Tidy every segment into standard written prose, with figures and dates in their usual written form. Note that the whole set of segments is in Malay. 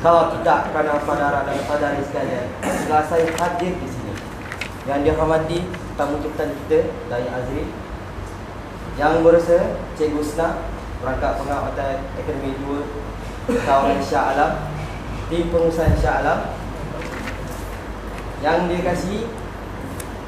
Kalau tidak, kerana saudara dan saudari sekalian, setelah saya hadir di sini, yang dihormati tamu kita dari Azri, yang berusaha Cikgu Husna, perangkat pengawatan Akademi 2 Kawalan Shah Alam, tim pengusaha Shah Alam, yang dikasihi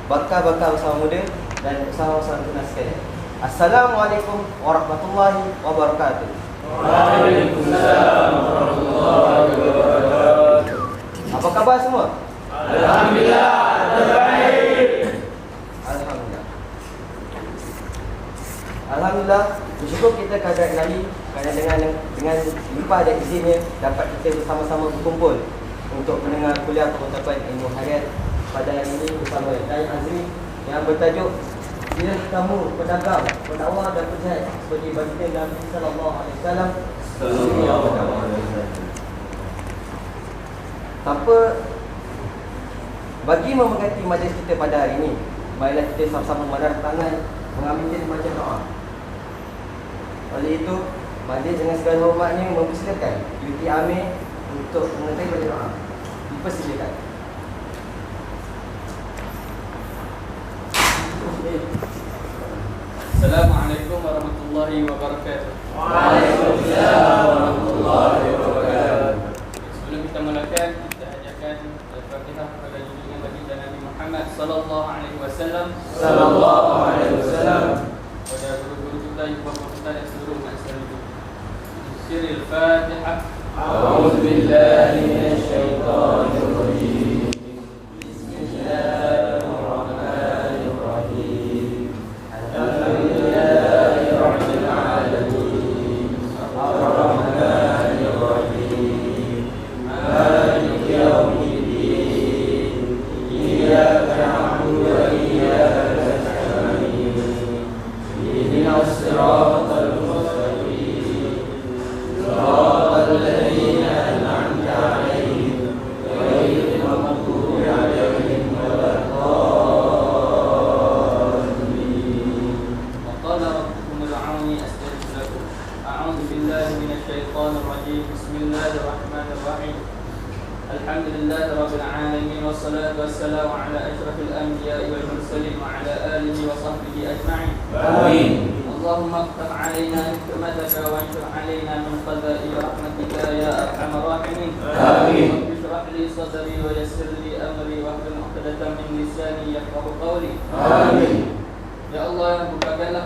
bakal-bakal usaha muda dan usaha-usaha tunas sekalian. Assalamualaikum warahmatullahi wabarakatuh. Waalaikumsalam warahmatullahi wabarakatuh. Apa khabar semua? Alhamdulillah, terbaik. Alhamdulillah. Alhamdulillah, bersyukur kita kehadirat Ilahi kerana dengan limpah dan izinnya dapat kita bersama-sama berkumpul untuk mendengar kuliah pengucapan ilmu harian pada hari ini bersama Dai Azri yang bertajuk Sirah Kamu Pedagang, Pendakwah dan Penjahit seperti baginda Nabi sallallahu alaihi wasallam. Tanpa bagi memberkati majlis kita pada hari ini, marilah kita sama-sama mengadap tangan mengambil baca doa. Oleh itu, majlis dengan segala hormatnya mempersilakan Yuti Amir untuk mengerti baca doa. Dipersilakan. Assalamualaikum warahmatullahi wabarakatuh. Waalaikumsalam warahmatullahi wabarakatuh. Sebelum kita mulakan, kita ajarkan Al-Fatihah kepada junjungan baginda Nabi Muhammad sallallahu alaihi wasallam. Sallallahu alaihi wasallam. Kepada guru-guru kita, ibu bapa kita dan seluruh umat Islam. Siril Fatihah. A'udzu billahi minasy syaithanir rajim. Bismillahirrahmanirrahim. Alhamdulillahi rabbil alamin. Ar-rahmanir rahim. Maliki yaumiddin. Iyyaka na'budu wa iyyaka nasta'in. Ihdinas siratal mustaqim. Siratal ladzina an'amta 'alaihim ghairil maghdubi 'alaihim waladdallin. وقال ربكم ادعوني أستجب لكم. أعوذ بالله من الشيطان الرجيم. بسم الله الرحمن الرحيم. الحمد لله رب العالمين والصلاة والسلام على أشرف الأنبياء والمرسلين وعلى آله وصحبه أجمعين. Amin. اللهم افتح علينا نعمتك وانشر علينا من خزائن رحمتك يا أرحم الراحمين. آمين. رب اشرح لي صدري ويسر لي أمري واحلل عقدة من لساني يفقهوا قولي. Amin. Ya Allah, bukakanlah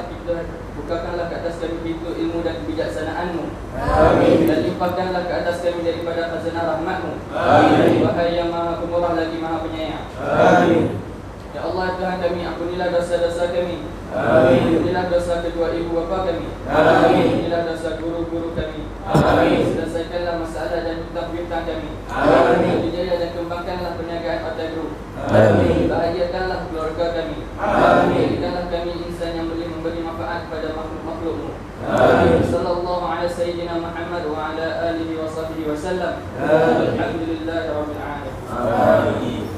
ke atas kami pintu ilmu dan kebijaksanaan-Mu. Amin. Dan limpahkanlah ke atas kami daripada khazanah rahmat-Mu. Amin. Wahai yang Maha Pemurah lagi Maha Penyayang. Amin. Ya Allah Tuhan kami, ampunilah dosa-dosa kami. Amin. Ampunilah dosa kedua ibu bapa kami. Amin. Ampunilah dosa guru-guru kami. Amin. Selesaikanlah masalah dan hutang-piutang kami. Amin. Dijaya dan kembangkanlah perniagaan Partai Guru. Amin. Bahagiakanlah keluarga kami. Amin. Jadikanlah kami insan yang boleh memberi manfaat kepada makhluk-makhluk-Mu. Amin. Sallallahu ala sayyidina Muhammad wa ala alihi wa sahbihi wa sallam. Amin. Alhamdulillahi rabbil alamin. Amin.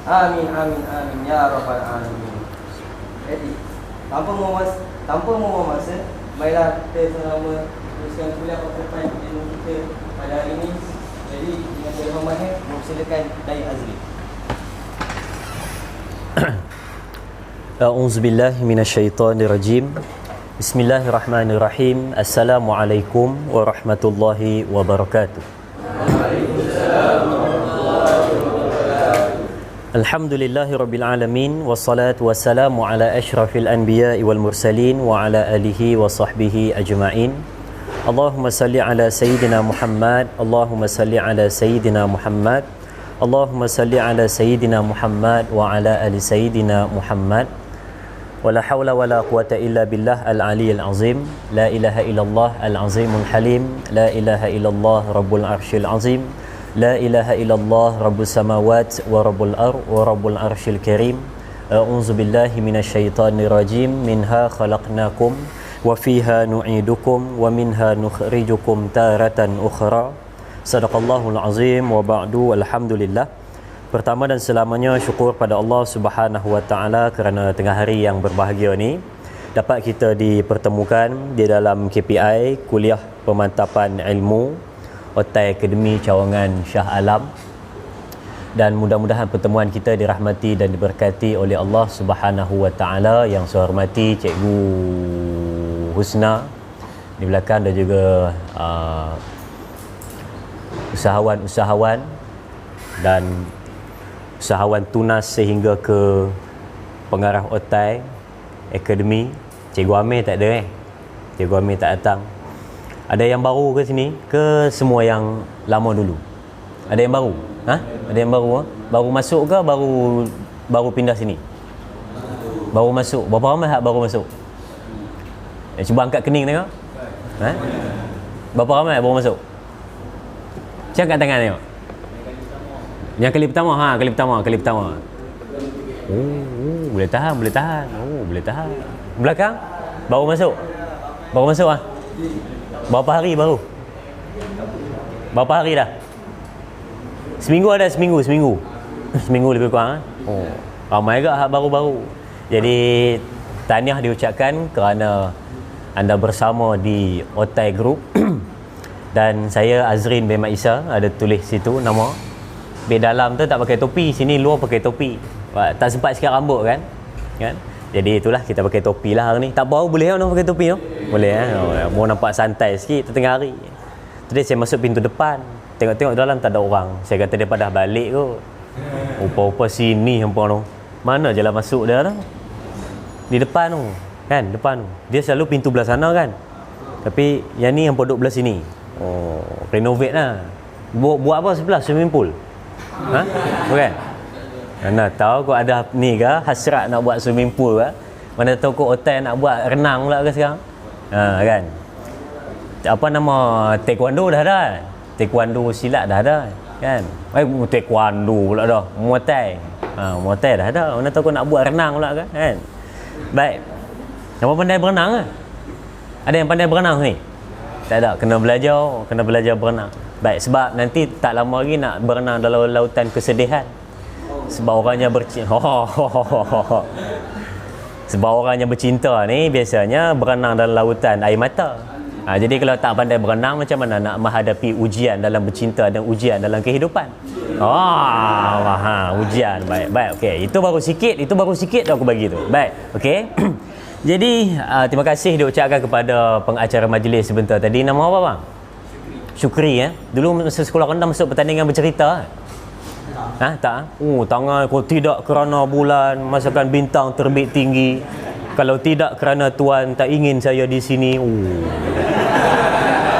Amin, amin, amin ya rabbal alamin. Jadi, tanpa membuang masa, marilah kita sama teruskan kuliah pengucapan ilmu kita pada hari ini. Jadi, dengan segala hormatnya, mempersilakan Dai Azri. A'udzu billahi minasyaitonir rajim. Bismillahirrahmanirrahim. Assalamualaikum warahmatullahi wabarakatuh. Alhamdulillahi rabbil alamin wassalatu wassalamu ala asyrafil anbiya'i wal mursalin wa ala alihi wa sahbihi ajma'in. Allahumma salli ala sayyidina Muhammad. Allahumma salli ala sayyidina Muhammad. Allahumma salli ala sayyidina Muhammad wa ala ali sayyidina Muhammad. Wala hawla wala quwata illa billah al-aliyyil azim. La ilaha illallah al-azimul halim. La ilaha illallah rabbul arsyil azim. La ilaha illallah rabbus samawat wa rabbul ar wa rabbul arsyil karim. A'udzu billahi minasyaitonir rajim. Minha khalaqnakum wa fiha nu'idukum wa minha nukhrijukum taratan ukhra. Sadaqallahul azim wa ba'du. Alhamdulillah. Pertama dan selamanya syukur pada Allah Subhanahu wa taala kerana tengah hari yang berbahagia ni dapat kita dipertemukan di dalam KPI kuliah pemantapan ilmu Otai Akademi Cawangan Shah Alam. Dan mudah-mudahan pertemuan kita dirahmati dan diberkati oleh Allah Subhanahu Wa Taala. Yang saya hormati Cikgu Husna di belakang, dan juga usahawan-usahawan dan usahawan tunas sehingga ke pengarah Otai Akademi. Cikgu Amir tak ada Cikgu Amir tak datang. Ada yang baru ke sini ke semua yang lama dulu? Ada yang baru? Ada yang baru? Baru masuk ke baru pindah sini? Baru masuk. Berapa ramai hak baru masuk? Cuba angkat kening tengok. Berapa ramai baru masuk? Siapa angkat tangan tengok? Yang kali pertama, kali pertama. Boleh tahan. Boleh tahan. Belakang? Baru masuk? Berapa hari baru? Berapa hari dah? Seminggu ada? Seminggu Seminggu lebih kurang. Ramai agak hak baru-baru. Jadi tahniah diucapkan kerana anda bersama di Otai Group. Dan saya Azrin bin Mat Isa, ada tulis situ nama. Di dalam tu tak pakai topi, sini luar pakai topi. Tak sempat sikat rambut kan? Jadi itulah, kita pakai topi lah hari ni. Tak apa, boleh orang pakai topi tu? Boleh mau nampak santai sikit tengah hari. Tadi saya masuk pintu depan, tengok-tengok dalam tak ada orang. Saya kata dia dah balik kot. Rupa-rupa sini hampa tu. Mana jalan masuk dia tu? Di depan tu. Kan, depan tu. Dia selalu pintu belah sana kan. Tapi yang ni hampa duduk belah sini. Renovate lah. Buat apa sebelah? Swimming pool? Bukan? Mana tahu kau ada ni ke hasrat nak buat swimming pool ke? Mana tahu kau hotel nak buat renang pula ke sekarang? Kan? Apa nama taekwondo dah ada. Taekwondo silat dah ada kan? Taekwondo pula dah. Muay Thai. Muay Thai dah ada. Mana tahu kau nak buat renang pula kan? Baik. Apa pandai berenang ke? Ada yang pandai berenang ni? Tak ada. Kena belajar berenang. Baik, sebab nanti tak lama lagi nak berenang dalam lautan kesedihan. Sebab orangnya sebab orangnya bercinta ni biasanya berenang dalam lautan air mata. Jadi kalau tak pandai berenang, macam mana nak menghadapi ujian dalam bercinta dan ujian dalam kehidupan? Ujian. Baik. Okey, itu baru sikit dah aku bagi tu. Baik. Okey. Jadi terima kasih diucapkan kepada pengacara majlis sebentar tadi. Nama apa bang? Syukri Dulu masa sekolah rendah masuk pertandingan bercerita. Tak? Tangan kau tidak kerana bulan, masakan bintang terbit tinggi. Kalau tidak kerana Tuhan tak ingin saya di sini.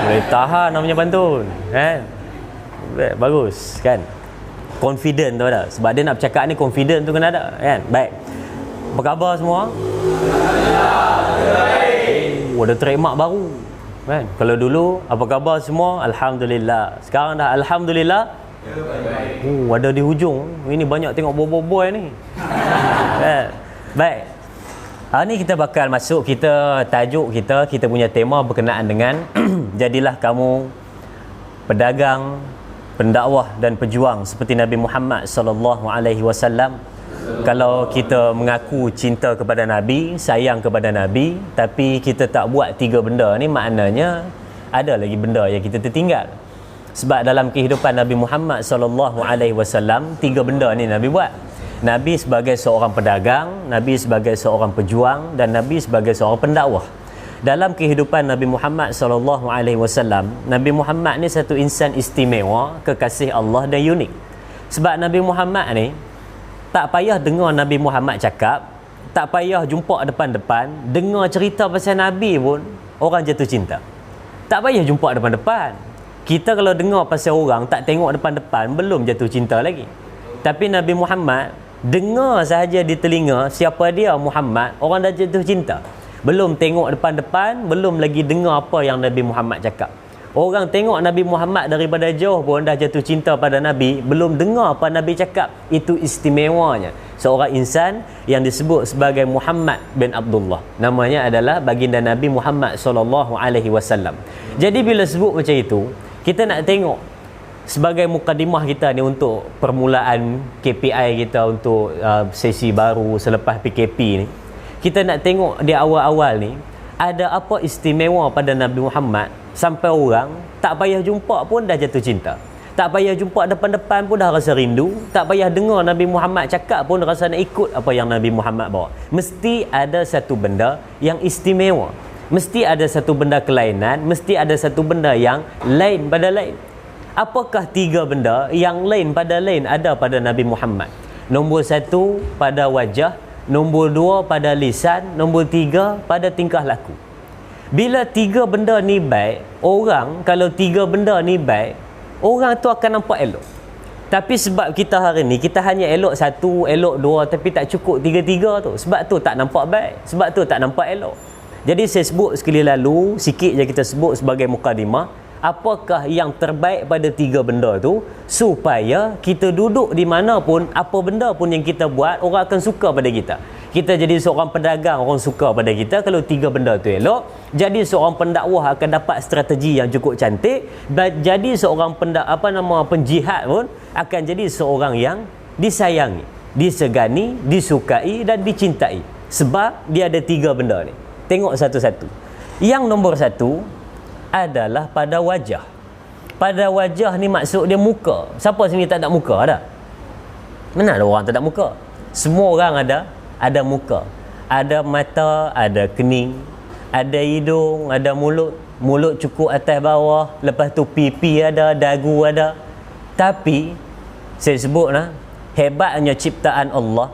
Boleh tahan namanya pantun. Kan? Bagus kan? Confident tu ada. Sebab dia nak bercakap ni confident tu kena ada kan? Baik. Apa khabar semua? Ada trademark baru. Kan? Kalau dulu apa khabar semua? Alhamdulillah. Sekarang dah alhamdulillah. Ada di hujung. Ini banyak tengok boy-boy ni. Baik. Hari ni kita bakal masuk, tajuk kita punya tema berkenaan dengan jadilah kamu pedagang, pendakwah dan pejuang seperti Nabi Muhammad sallallahu alaihi wasallam. Kalau kita mengaku cinta kepada Nabi, sayang kepada Nabi, tapi kita tak buat 3 benda ni, maknanya ada lagi benda yang kita tertinggal. Sebab dalam kehidupan Nabi Muhammad sallallahu alaihi wasallam 3 benda ni Nabi buat. Nabi sebagai seorang pedagang, Nabi sebagai seorang pejuang, dan Nabi sebagai seorang pendakwah. Dalam kehidupan Nabi Muhammad sallallahu alaihi wasallam, Nabi Muhammad ni satu insan istimewa, kekasih Allah dan unik. Sebab Nabi Muhammad ni tak payah dengar Nabi Muhammad cakap, tak payah jumpa depan-depan, dengar cerita pasal Nabi pun orang jatuh cinta. Tak payah jumpa depan-depan. Kita kalau dengar pasal orang, tak tengok depan-depan, belum jatuh cinta lagi. Tapi Nabi Muhammad, dengar sahaja di telinga siapa dia Muhammad, orang dah jatuh cinta. Belum tengok depan-depan, belum lagi dengar apa yang Nabi Muhammad cakap. Orang tengok Nabi Muhammad daripada jauh pun dah jatuh cinta pada Nabi, belum dengar apa Nabi cakap. Itu istimewanya seorang insan yang disebut sebagai Muhammad bin Abdullah. Namanya adalah baginda Nabi Muhammad sallallahu alaihi wasallam. Jadi bila sebut macam itu, kita nak tengok sebagai mukadimah kita ni untuk permulaan KPI kita untuk sesi baru selepas PKP ni. Kita nak tengok di awal-awal ni ada apa istimewa pada Nabi Muhammad sampai orang tak payah jumpa pun dah jatuh cinta. Tak payah jumpa depan-depan pun dah rasa rindu. Tak payah dengar Nabi Muhammad cakap pun rasa nak ikut apa yang Nabi Muhammad bawa. Mesti ada satu benda yang istimewa. Mesti ada satu benda kelainan. Mesti ada satu benda yang lain pada lain. Apakah 3 benda yang lain pada lain ada pada Nabi Muhammad? Nombor 1 pada wajah. Nombor 2 pada lisan. Nombor 3 pada tingkah laku. Bila 3 benda ni baik, orang kalau 3 benda ni baik, orang tu akan nampak elok. Tapi sebab kita hari ni, kita hanya elok 1, elok 2, tapi tak cukup 3-3 tu. Sebab tu tak nampak baik. Sebab tu tak nampak elok. Jadi saya sebut sekali lalu, sikit je kita sebut sebagai mukadimah, apakah yang terbaik pada 3 benda tu, supaya kita duduk di mana pun, apa benda pun yang kita buat, orang akan suka pada kita. Kita jadi seorang pedagang, orang suka pada kita kalau 3 benda tu elok. Jadi seorang pendakwah akan dapat strategi yang cukup cantik. Dan jadi seorang penjihad pun akan jadi seorang yang disayangi, disegani, disukai dan dicintai. Sebab dia ada 3 benda ni. Tengok satu-satu. Yang nombor 1 adalah pada wajah. Pada wajah ni maksud dia muka. Siapa sini tak ada muka? Ada? Mana ada orang tak ada muka? Semua orang ada muka. Ada mata, ada kening, ada hidung, ada mulut. Mulut cukup atas bawah, lepas tu pipi ada, dagu ada. Tapi saya sebut hebatnya ciptaan Allah.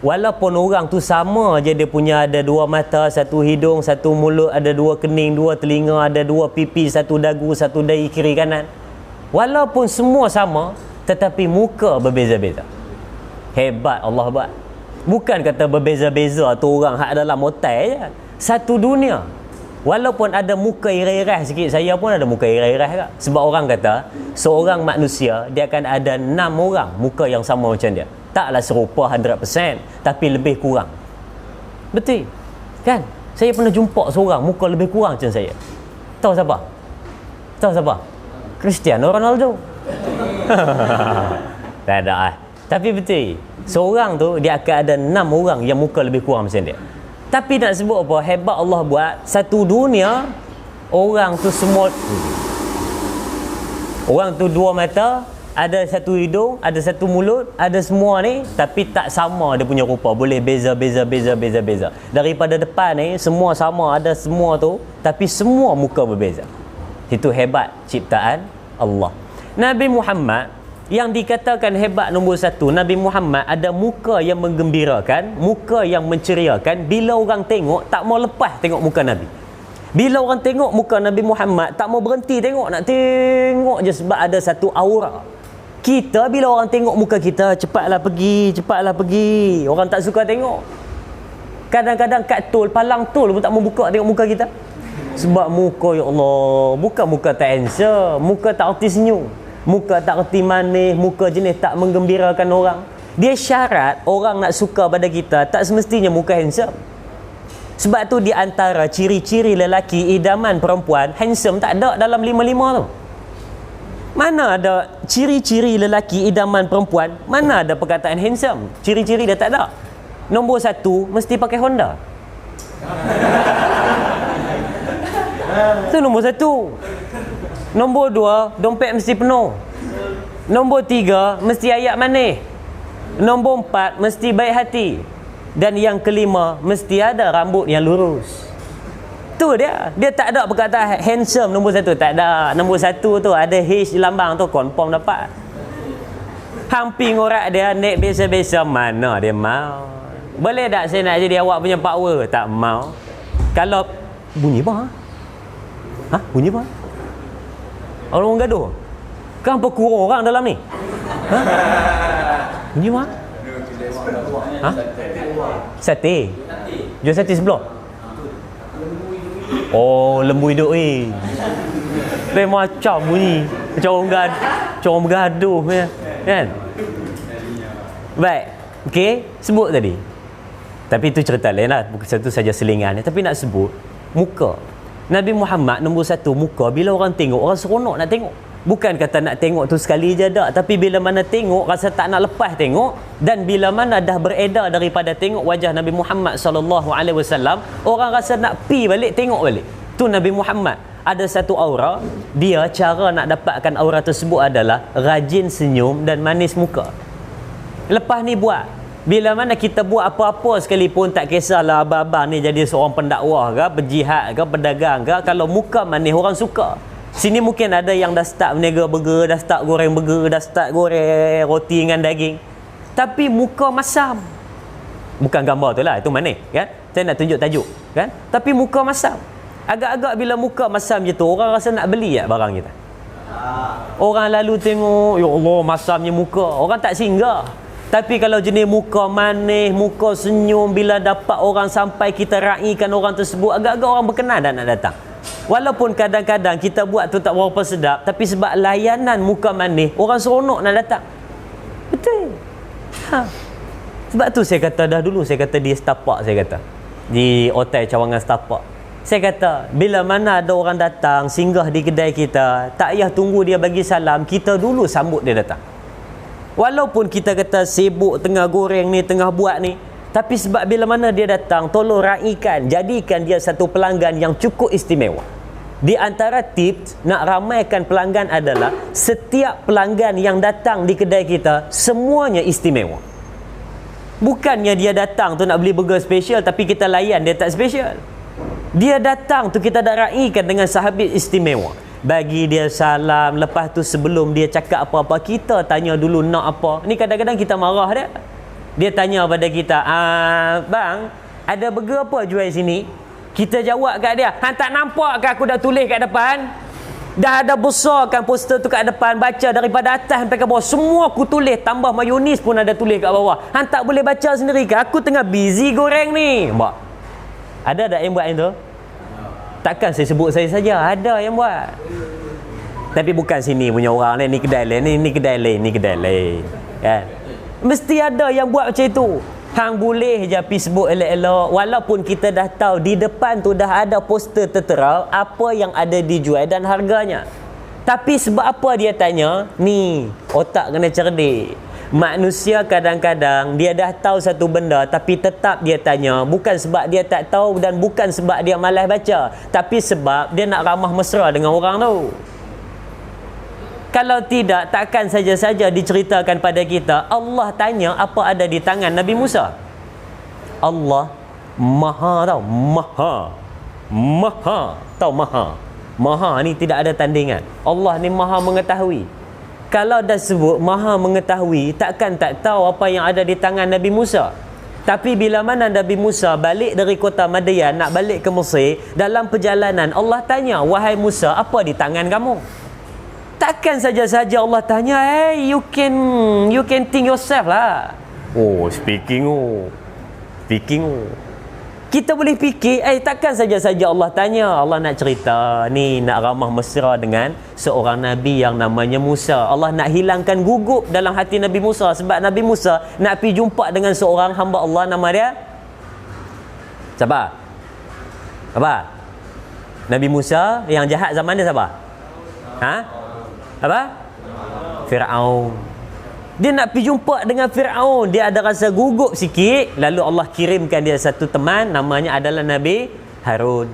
Walaupun orang tu sama je, dia punya ada 2 mata, 1 hidung, 1 mulut, ada 2 kening, 2 telinga, ada 2 pipi, 1 dagu, 1 dahi kiri kanan. Walaupun semua sama, tetapi muka berbeza-beza. Hebat Allah buat. Bukan kata berbeza-beza tu orang hak dalam otai je. Satu dunia. Walaupun ada muka irai-irai sikit, saya pun ada muka irai-irai kak. Sebab orang kata seorang manusia dia akan ada 6 orang muka yang sama macam dia. Taklah serupa 100%, tapi lebih kurang. Betul? Kan? Saya pernah jumpa seorang muka lebih kurang macam saya. Tahu siapa? Tahu siapa? Cristiano Ronaldo. Tak ada. Tapi betul. Seorang tu dia akan ada 6 orang yang muka lebih kurang macam dia. Tapi nak sebut apa? Hebat Allah buat satu dunia, orang tu semua, orang tu 2 mata, ada 1 hidung, ada 1 mulut, ada semua ni, tapi tak sama dia punya rupa. Boleh beza. Daripada depan ni semua sama, ada semua tu, tapi semua muka berbeza. Itu hebat ciptaan Allah. Nabi Muhammad yang dikatakan hebat nombor 1, Nabi Muhammad ada muka yang menggembirakan, muka yang menceriakan. Bila orang tengok tak mau lepas tengok muka Nabi. Bila orang tengok muka Nabi Muhammad tak mau berhenti tengok, nak tengok je sebab ada satu aura. Kita bila orang tengok muka kita, cepatlah pergi. Orang tak suka tengok. Kadang-kadang kat tol, palang tol pun tak mau buka tengok muka kita. Sebab muka, ya Allah, bukan muka tak handsome, muka tak erti senyum, muka tak erti manis, muka jenis tak menggembirakan orang. Dia syarat orang nak suka pada kita, tak semestinya muka handsome. Sebab tu di antara ciri-ciri lelaki idaman perempuan, handsome tak ada dalam 5 tu. Mana ada ciri-ciri lelaki idaman perempuan, mana ada perkataan handsome? Ciri-ciri dia tak ada. Nombor 1 mesti pakai Honda. Itu nombor 1. Nombor 2, dompet mesti penuh. Nombor 3, mesti ayat manis. Nombor 4, mesti baik hati. Dan yang kelima, mesti ada rambut yang lurus. Tu dia. Dia tak ada perkataan handsome nombor 1. Tak ada. Nombor 1 tu ada H di lambang tu, confirm dapat. Hampir ngorak dia naik biasa-biasa, mana dia mau. Boleh tak saya nak jadi awak punya power? Tak mau. Kalau bunyi apa? Bunyi apa? Orang gaduh? Kan apa kurang orang dalam ni? Bunyi apa? Sate. Jual sate sebelah. Oh, lembu hidup Lain macam bunyi. Macam orang bergaduh kan? Baik. Okey, sebut tadi. Tapi itu cerita lain lah. Bukan satu saja selingan. Tapi nak sebut muka. Nabi Muhammad nombor 1 muka. Bila orang tengok, orang seronok nak tengok. Bukan kata nak tengok tu sekali je tak, tapi bila mana tengok rasa tak nak lepas tengok. Dan bila mana dah beredar daripada tengok wajah Nabi Muhammad SAW, orang rasa nak pi balik, tengok balik. Tu Nabi Muhammad. ada satu aura, dia cara nak dapatkan aura tersebut adalah rajin senyum dan manis muka. Lepas ni buat, bila mana kita buat apa-apa sekalipun, tak kisahlah abang-abang ni jadi seorang pendakwah ke, berjihad ke, pedagang ke, kalau muka manis orang suka. Sini mungkin ada yang dah start berniaga burger, dah start goreng burger, dah start goreng roti dengan daging, tapi muka masam. Bukan gambar tu lah, itu manis kan, saya nak tunjuk tajuk kan, tapi muka masam. Agak-agak bila muka masam je tu, orang rasa nak beli tak barang kita? Orang lalu tengok, ya Allah masamnya muka, orang tak singgah. Tapi kalau jenis muka manis, muka senyum, bila dapat orang sampai kita raikan orang tersebut, agak-agak orang berkenan dah nak datang. Walaupun kadang-kadang kita buat tu tak berapa sedap, tapi sebab layanan muka manis, orang seronok nak datang. Betul. Sebab tu saya kata dah dulu, saya kata di Setapak, saya kata di Hotel Cawangan Setapak, saya kata bila mana ada orang datang singgah di kedai kita, tak payah tunggu dia bagi salam, kita dulu sambut dia datang. Walaupun kita kata sibuk tengah goreng ni, tengah buat ni, tapi sebab bila mana dia datang, tolong raikan, jadikan dia satu pelanggan yang cukup istimewa. Di antara tips nak ramaikan pelanggan adalah setiap pelanggan yang datang di kedai kita semuanya istimewa. Bukannya dia datang tu nak beli burger special tapi kita layan dia tak special. Dia datang tu kita dah raikan dengan sahabat istimewa, bagi dia salam, lepas tu sebelum dia cakap apa-apa kita tanya dulu nak apa. Ni kadang-kadang kita marah dia. Dia tanya pada kita, bang, ada burger apa jual sini? Kita jawab kat dia, hang tak nampak ke aku dah tulis kat depan? Dah ada besarkan poster tu kat depan, baca daripada atas sampai ke bawah, semua aku tulis, tambah mayonis pun ada tulis kat bawah. Hang tak boleh baca sendiri ke? Aku tengah busy goreng ni. Mbak, ada tak yang buat yang tu? Takkan saya sebut saya saja, ada yang buat. Tapi bukan sini punya orang lain, ni kedai lain, ni kedai lain, ni kedai lain. Kan? Mesti ada yang buat macam itu. Hang boleh je Facebook elok-elok, walaupun kita dah tahu di depan tu dah ada poster tertera apa yang ada dijual dan harganya. Tapi sebab apa dia tanya? Ni, otak kena cerdik. Manusia kadang-kadang dia dah tahu satu benda tapi tetap dia tanya, bukan sebab dia tak tahu dan bukan sebab dia malas baca, tapi sebab dia nak ramah mesra dengan orang tu. Kalau tidak, takkan saja-saja diceritakan pada kita Allah tanya apa ada di tangan Nabi Musa. Allah maha tau, maha tahu, maha ni tidak ada tandingan. Allah ni maha mengetahui. Kalau dah sebut maha mengetahui, takkan tak tahu apa yang ada di tangan Nabi Musa. Tapi bila mana Nabi Musa balik dari kota Madian nak balik ke Mesir, dalam perjalanan Allah tanya, wahai Musa, apa di tangan kamu? Takkan saja-saja Allah tanya, hey, you can think yourself lah. Speaking. Kita boleh fikir, takkan saja-saja Allah tanya. Allah nak cerita ni, nak ramah mesra dengan seorang Nabi yang namanya Musa. Allah nak hilangkan gugup dalam hati Nabi Musa, sebab Nabi Musa nak pergi jumpa dengan seorang hamba Allah, nama dia siapa? Apa? Nabi Musa yang jahat zaman dia siapa? Apa? Fir'aun. Dia nak pergi jumpa dengan Fir'aun, dia ada rasa gugup sikit, lalu Allah kirimkan dia satu teman, namanya adalah Nabi Harun.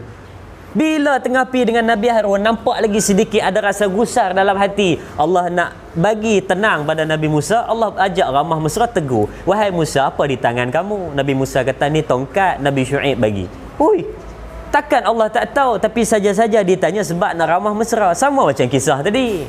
Bila tengah pergi dengan Nabi Harun, nampak lagi sedikit ada rasa gusar dalam hati. Allah nak bagi tenang pada Nabi Musa. Allah ajak ramah mesra, tegur, wahai Musa, apa di tangan kamu? Nabi Musa kata, ni tongkat Nabi Syuaib bagi. Takkan Allah tak tahu, tapi saja-saja ditanya sebab nak ramah mesra. Sama macam kisah tadi.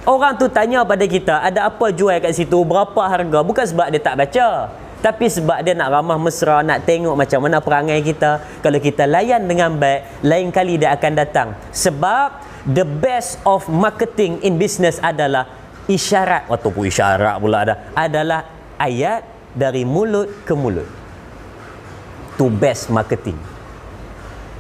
Orang tu tanya pada kita, ada apa jual kat situ, berapa harga, bukan sebab dia tak baca, tapi sebab dia nak ramah mesra, nak tengok macam mana perangai kita. Kalau kita layan dengan baik, lain kali dia akan datang. Sebab the best of marketing in business adalah isyarat, ataupun isyarat pula adalah ayat dari mulut ke mulut. Tu best marketing.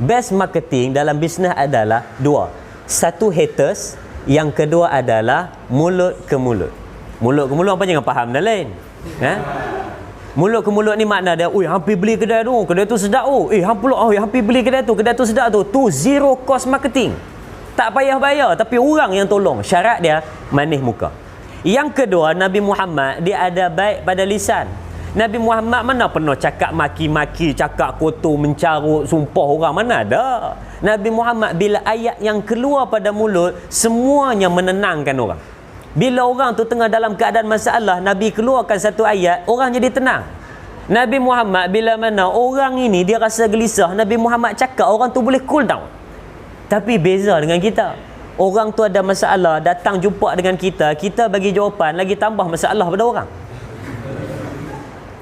Best marketing dalam bisnes adalah dua. Satu, haters. Yang kedua adalah mulut ke mulut. Mulut ke mulut apa, jangan faham dan lain. Mulut ke mulut ni makna dia, hampir beli kedai tu sedap. Hampir beli kedai tu sedap tu. Tu zero cost marketing. Tak payah bayar, tapi orang yang tolong. Syarat dia manis muka. Yang kedua, Nabi Muhammad dia ada baik pada lisan. Nabi Muhammad mana pernah cakap maki-maki, cakap kotor, mencarut, sumpah orang, mana ada. Nabi Muhammad bila ayat yang keluar pada mulut, semuanya menenangkan orang. Bila orang tu tengah dalam keadaan masalah, Nabi keluarkan satu ayat, orang jadi tenang. Nabi Muhammad bila mana orang ini dia rasa gelisah, Nabi Muhammad cakap, orang tu boleh cool down. Tapi beza dengan kita. Orang tu ada masalah, datang jumpa dengan kita, kita bagi jawapan, lagi tambah masalah pada orang.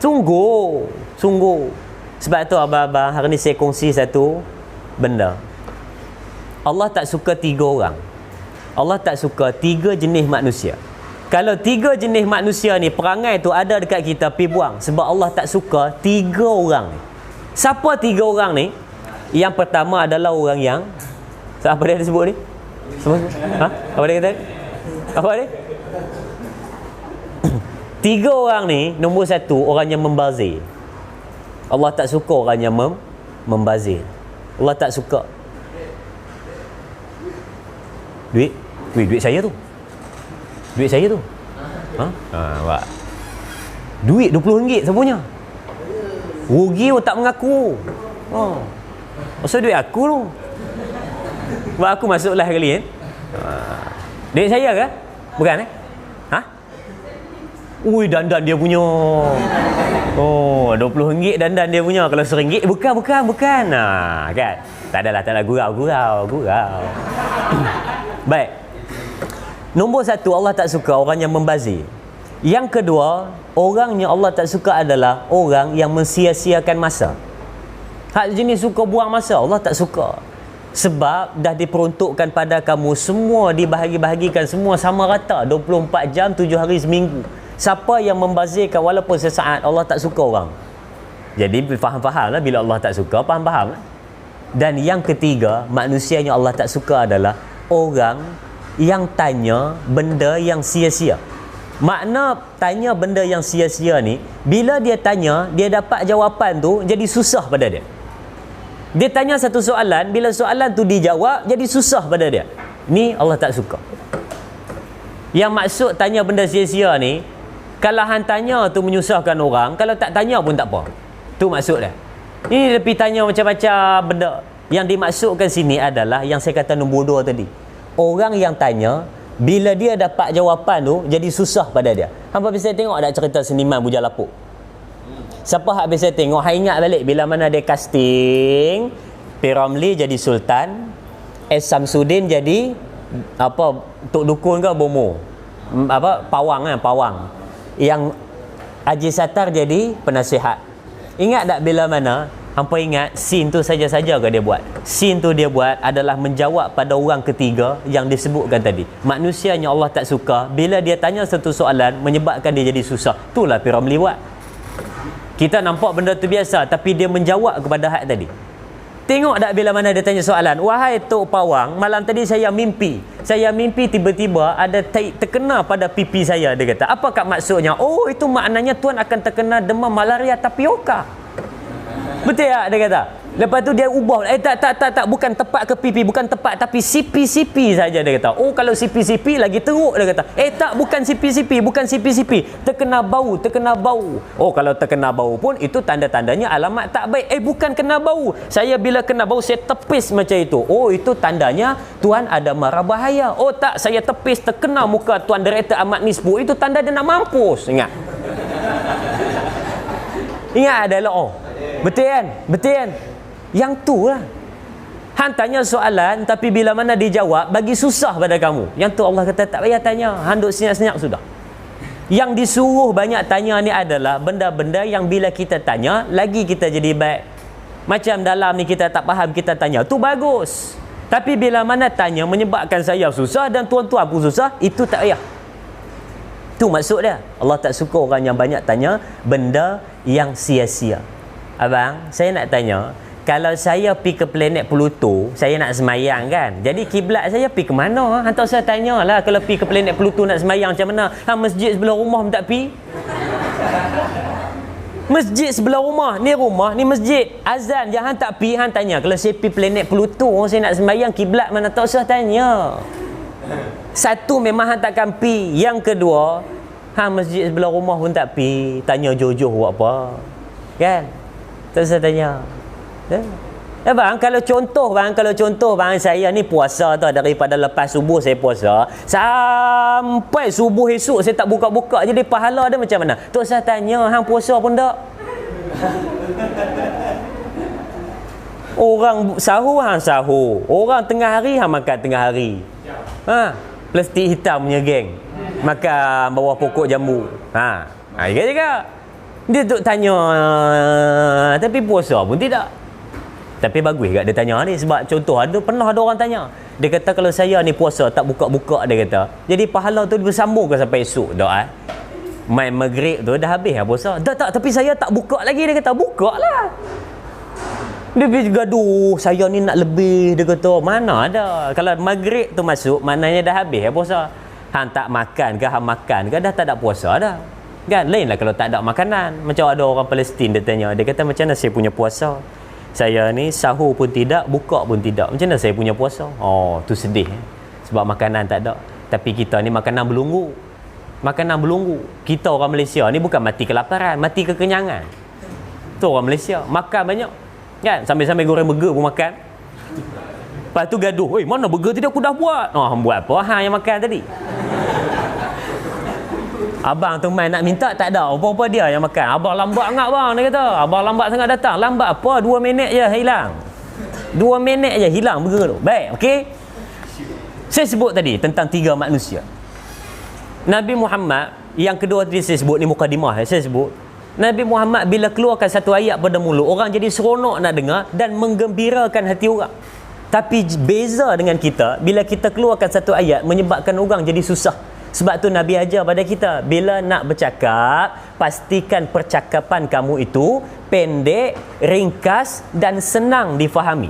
Sungguh. Sebab tu abang-abang, hari ni saya kongsi satu benda. Allah tak suka 3 orang. Allah tak suka 3 jenis manusia. Kalau 3 jenis manusia ni, perangai tu ada dekat kita, pi buang. Sebab Allah tak suka 3 orang. Siapa 3 orang ni? Yang pertama adalah orang yang, apa dia sebut ni? Ha? Apa dia kata? Apa dia? 3 orang ni, nombor 1, orang yang membazir. Allah tak suka orang yang membazir. Allah tak suka. Duit saya tu. Duit saya tu. Ha? Pak. Duit RM20 saya punya. Rugi pun tak mengaku. Maksud duit aku tu. Sebab aku masuklah kali duit saya ke? Bukan Ha? Ui, dandan dia punya. Oh, RM20 dandan dia punya. Kalau RM1 bukan. Kan? Tak adalah gurau. Baik. Nombor 1, Allah tak suka orang yang membazir. Yang kedua, orang yang Allah tak suka adalah orang yang mensia-siakan masa. Hak jenis suka buang masa, Allah tak suka. Sebab dah diperuntukkan pada kamu, semua dibahagi-bahagikan, semua sama rata, 24 jam 7 hari seminggu. Siapa yang membazirkan walaupun sesaat, Allah tak suka orang. Jadi faham-faham lah, bila Allah tak suka, faham-faham lah. Dan yang ketiga, manusia yang Allah tak suka adalah orang yang tanya benda yang sia-sia. Makna tanya benda yang sia-sia ni, bila dia tanya, dia dapat jawapan tu, jadi susah pada dia. Dia tanya satu soalan, bila soalan tu dijawab, jadi susah pada dia. Ni Allah tak suka. Yang maksud tanya benda sia-sia ni, kalau hang tanya tu menyusahkan orang, kalau tak tanya pun tak apa. Tu maksud dia. Ini lebih tanya macam-macam benda. Yang dimaksudkan sini adalah yang saya kata nombor 2 tadi. Orang yang tanya, bila dia dapat jawapan tu, jadi susah pada dia. Hampa bisa tengok ada cerita seniman Bujang Lapuk? Siapa hak bisa tengok, hang ingat balik bila mana dia casting P. Ramlee jadi Sultan, S. Samsudin jadi apa, Tok Dukun ke Bomo, apa, Pawang. Yang Haji Sattar jadi penasihat. Ingat tak bila mana hampa ingat scene tu saja-saja ke dia buat? Scene tu dia buat adalah menjawab pada orang ketiga yang disebutkan tadi. Manusia yang Allah tak suka, bila dia tanya satu soalan menyebabkan dia jadi susah. Itulah P. Ramlee buat. Kita nampak benda tu biasa, tapi dia menjawab kepada hak tadi. Tengok tak bila mana dia tanya soalan, wahai Tok Pawang, malam tadi saya mimpi tiba-tiba ada terkena pada pipi saya. Dia kata, apakah maksudnya? Oh, itu maknanya Tuan akan terkena demam malaria tapioka. Betul tak? Dia kata. Lepas tu dia ubah, tak, bukan tepat ke pipi, bukan tepat, tapi sipi-sipi saja. Dia kata, oh kalau sipi-sipi lagi teruk. Dia kata, tak, bukan sipi-sipi, terkena bau. Oh, kalau terkena bau pun itu tanda-tandanya alamat tak baik. Bukan kena bau, saya bila kena bau saya tepis macam itu. Oh, itu tandanya Tuan ada mara bahaya. Oh tak, saya tepis terkena muka Tuan Director Ahmad Nisbu, itu tanda dia nak mampus. Ingat adalah betul kan? Yang tu lah. Han tanya soalan, tapi bila mana dijawab, bagi susah pada kamu. Yang tu Allah kata, tak payah tanya. Han duk senyap-senyap sudah. Yang disuruh banyak tanya ni adalah benda-benda yang bila kita tanya, lagi kita jadi baik. Macam dalam ni kita tak faham, kita tanya. Tu bagus. Tapi bila mana tanya menyebabkan saya susah dan tuan-tuan pun susah, itu tak payah. Tu maksud dia. Allah tak suka orang yang banyak tanya benda yang sia-sia. Abang, saya nak tanya, kalau saya pergi ke planet Pluto, saya nak semayang kan, jadi kiblat saya pergi ke mana? Hantar saya tanyalah, kalau pergi ke planet Pluto nak semayang macam mana? Masjid sebelah rumah tak pergi? Masjid sebelah rumah ni masjid. Azan je hang tak pergi, hang tanya, kalau saya pergi planet Pluto, saya nak semayang kiblat mana? Tak usah tanya. Satu, memang hang takkan pergi. Yang kedua, Hang masjid sebelah rumah pun tak pi, tanya jojoh buat apa. Kan? Tak usah tanya. Bang, kalau contoh bang saya ni puasa tau, daripada lepas subuh saya puasa sampai subuh esok saya tak buka-buka, jadi pahala dia macam mana? Tak usah tanya, hang puasa pun tak. Orang sahur hang sahur, orang tengah hari hang makan tengah hari. Plastik hitam punya geng makan bawah pokok jambu. Juga dia duk tanya, tapi puasa pun tidak. Tapi bagus kat dia tanya ni, sebab contoh pernah ada orang tanya. Dia kata kalau saya ni puasa tak buka-buka, dia kata, jadi pahala tu bersambung ke sampai esok tak main maghrib tu dah habis lah puasa. Tak, tapi saya tak buka lagi, dia kata. Buka lah. Dia gaduh, saya ni nak lebih, dia kata. Mana ada, kalau maghrib tu masuk maknanya dah habis lah puasa. Hang tak makan ke, hang makan ke, dah tak ada puasa dah. Kan? Lain lah kalau tak ada makanan. Macam ada orang Palestin dia tanya, dia kata macam mana saya punya puasa? Saya ni sahur pun tidak, buka pun tidak. Macam mana saya punya puasa? Oh, tu sedih. Sebab makanan tak ada. Tapi kita ni makanan belunggu. Makanan belunggu. Kita orang Malaysia ni bukan mati kelaparan, mati kekenyangan. Tu orang Malaysia. Makan banyak. Kan? Sambil-sambil goreng burger pun makan. Lepas tu gaduh. Oi, mana burger tadi aku dah buat? Oh, buat apa? Hang yang makan tadi. Abang tu main nak minta, tak ada. Apa-apa dia yang makan. Abang lambat sangat bang, dia kata. Abang lambat sangat datang. Lambat apa? 2 minit je hilang. 2 minit je hilang burger tu. Baik, okey. Saya sebut tadi tentang 3 manusia. Nabi Muhammad, yang kedua tadi saya sebut ni mukadimah, saya sebut. Nabi Muhammad bila keluarkan satu ayat pada mulut, orang jadi seronok nak dengar dan menggembirakan hati orang. Tapi beza dengan kita, bila kita keluarkan satu ayat menyebabkan orang jadi susah. Sebab tu Nabi ajar pada kita, bila nak bercakap, pastikan percakapan kamu itu pendek, ringkas dan senang difahami.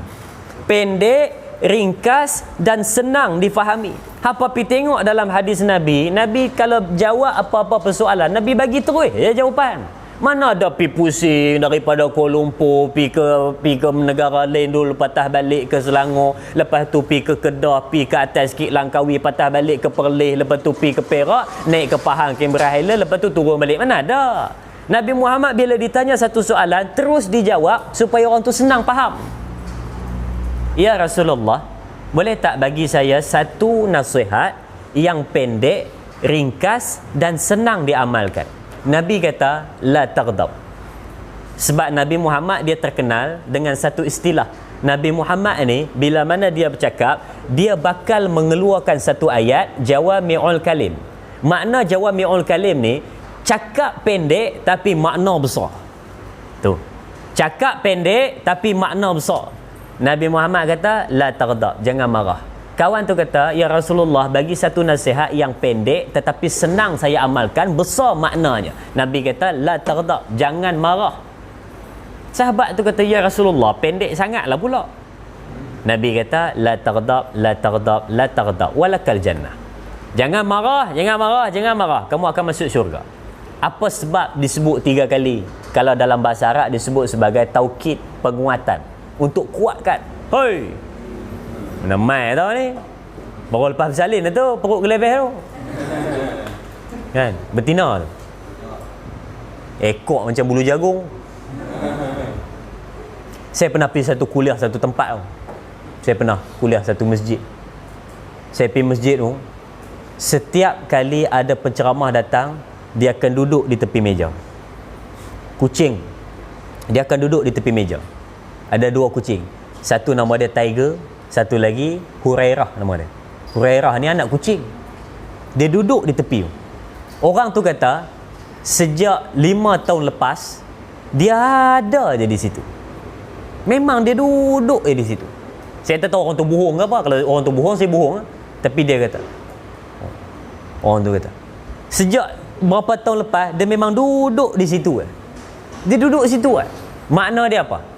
Pendek, ringkas dan senang difahami. Hapa pi tengok dalam hadis Nabi, Nabi kalau jawab apa-apa persoalan, Nabi bagi terus jawapan. Mana ada pi pusing daripada Kuala Lumpur pi ke negara lain dulu, patah balik ke Selangor, lepas tu pi ke Kedah, pi ke atas sikit Langkawi, patah balik ke Perlis, lepas tu pi ke Perak, naik ke Pahang, Canberra Highland, lepas tu turun balik. Mana ada. Nabi Muhammad bila ditanya satu soalan terus dijawab supaya orang tu senang faham. Ya Rasulullah, boleh tak bagi saya satu nasihat yang pendek, ringkas dan senang diamalkan? Nabi kata, la taghdab. Sebab Nabi Muhammad dia terkenal dengan satu istilah. Nabi Muhammad ni bila mana dia bercakap, dia bakal mengeluarkan satu ayat jawami'ul kalim. Makna jawami'ul kalim ni, cakap pendek tapi makna besar. Tu. Cakap pendek tapi makna besar. Nabi Muhammad kata, la taghdab, jangan marah. Kawan tu kata, ya Rasulullah, bagi satu nasihat yang pendek tetapi senang saya amalkan, besar maknanya. Nabi kata, la taghdab, jangan marah. Sahabat tu kata, ya Rasulullah, pendek sangatlah pula. Nabi kata, la taghdab, la taghdab, la taghdab, walakal jannah. Jangan marah, jangan marah, jangan marah, kamu akan masuk syurga. Apa sebab disebut 3 kali? Kalau dalam bahasa Arab disebut sebagai taukid, penguatan, untuk kuatkan. Hoi, mana mai tau ni, baru lepas bersalin tu perut gelebeh tu kan, betina tu ekor macam bulu jagung. Saya pernah pergi satu kuliah satu tempat tu. Saya pernah kuliah satu masjid. Saya pergi masjid tu, setiap kali ada penceramah datang, dia akan duduk di tepi meja. Kucing, dia akan duduk di tepi meja. Ada 2 kucing, satu nama dia Tiger, satu lagi Hurairah nama dia. Hurairah ni anak kucing. Dia duduk di tepi. Orang tu kata sejak 5 tahun lepas dia ada je di situ. Memang dia duduk di situ. Saya tak tahu orang tu bohong ke apa. Kalau orang tu bohong, saya bohong. Tapi dia kata, orang tu kata sejak berapa tahun lepas dia memang duduk di situ. Dia duduk di situ. Makna dia apa?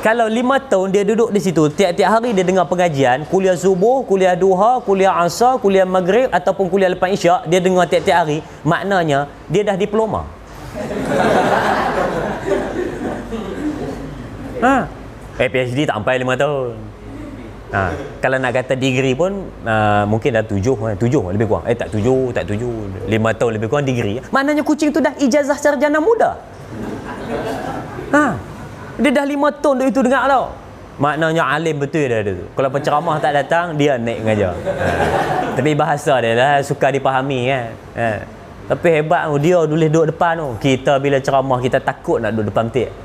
Kalau 5 tahun dia duduk di situ, tiap-tiap hari dia dengar pengajian, kuliah subuh, kuliah duha, kuliah asar, kuliah maghrib ataupun kuliah lepas isyak, dia dengar tiap-tiap hari, maknanya dia dah diploma. PhD tak sampai 5 tahun. Kalau nak kata degree pun mungkin dah 7 lebih kurang. Tak 7, 5 tahun lebih kurang degree. Maknanya kucing tu dah ijazah sarjana muda. Dia dah 5 tahun tu itu dengar tau. Maknanya alim betul dia tu. Kalau penceramah tak datang, dia naik mengajar. Tapi bahasa dia lah suka dipahami kan. Tapi hebat dia boleh duduk depan tu. Kita bila ceramah kita takut nak duduk depan petik.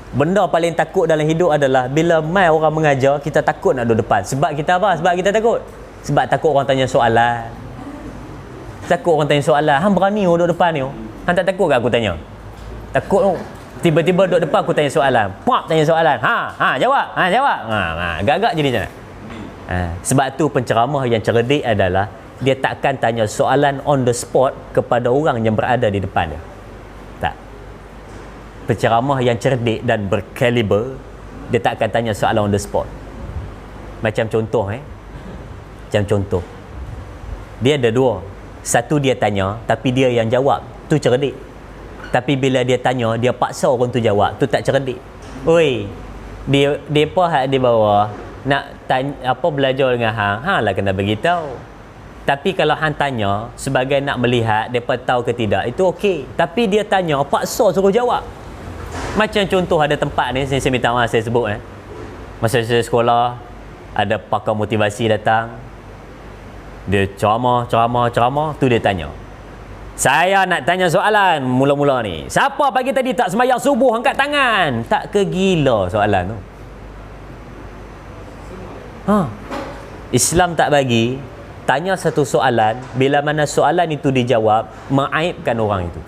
Benda paling takut dalam hidup adalah bila mai orang mengajar, kita takut nak duduk depan. Sebab kita apa? Sebab kita takut. Sebab takut orang tanya soalan. Takut orang tanya soalan. Hang berani duduk depan ni? Hang tak takut ke aku tanya? Takut tu. Tiba-tiba duduk depan aku tanya soalan. Puak tanya soalan. Jawab. Agak-agak jadi macam mana? Sebab tu penceramah yang cerdik adalah dia takkan tanya soalan on the spot kepada orang yang berada di depan dia. Tak. Penceramah yang cerdik dan berkaliber, dia tak akan tanya soalan on the spot. Macam contoh Macam contoh, dia ada dua. Satu dia tanya tapi dia yang jawab, tu cerdik. Tapi bila dia tanya, dia paksa orang tu jawab, tu tak cerdik. Oi, depa hak di bawah nak tanya apa, belajar dengan hang lah kena beritahu. Tapi kalau hang tanya sebagai nak melihat depa tahu ke tidak, itu okey. Tapi dia tanya paksa suruh jawab. Macam contoh ada tempat ni, saya minta maaf saya sebut masa saya sekolah, ada pakar motivasi datang. Dia ceramah, tu dia tanya. Saya nak tanya soalan mula-mula ni. Siapa pagi tadi tak sembahyang subuh angkat tangan? Tak ke gila soalan tu? Islam tak bagi tanya satu soalan, bila mana soalan itu dijawab, mengaibkan orang itu.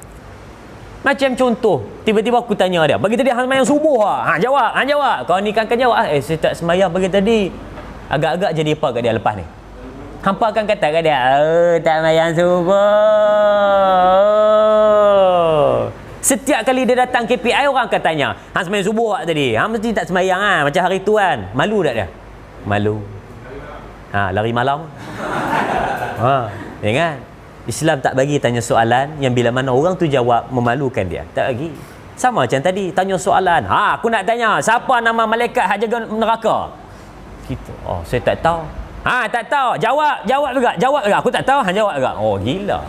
Macam contoh, tiba-tiba aku tanya dia, pagi tadi hang sembahyang subuh jawab. Kau ni kan jawab. Saya tak sembahyang pagi tadi. Agak-agak jadi apa kat dia lepas ni? Hampa akan kata kat dia, tak sembahyang subuh. Setiap kali dia datang KPI, orang akan tanya, hang sembahyang subuh tadi? Hang mesti tak sembahyang macam hari tu kan. Malu tak dia? Malu. Lari malam. Ya kan? Islam tak bagi tanya soalan yang bila mana orang tu jawab memalukan dia. Tak bagi. Sama macam tadi, tanya soalan. Aku nak tanya, siapa nama malaikat hak jaga neraka? Kita, saya tak tahu. Tak tahu. Jawab juga. Aku tak tahu, hang jawab juga. Gila.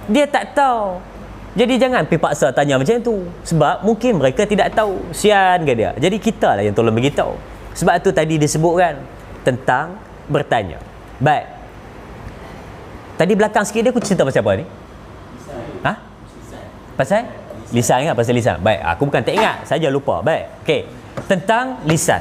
Dia tak tahu. Jadi jangan pergi paksa tanya macam tu. Sebab mungkin mereka tidak tahu. Sian ke dia. Jadi kita lah yang tolong beritahu. Sebab tu tadi disebutkan tentang bertanya. Baik. Tadi belakang sikit dia aku cerita pasal apa ni? Pasal? Lisan ingat pasal lisan. Baik, aku bukan tak ingat, saja lupa. Baik. Okey. Tentang lisan.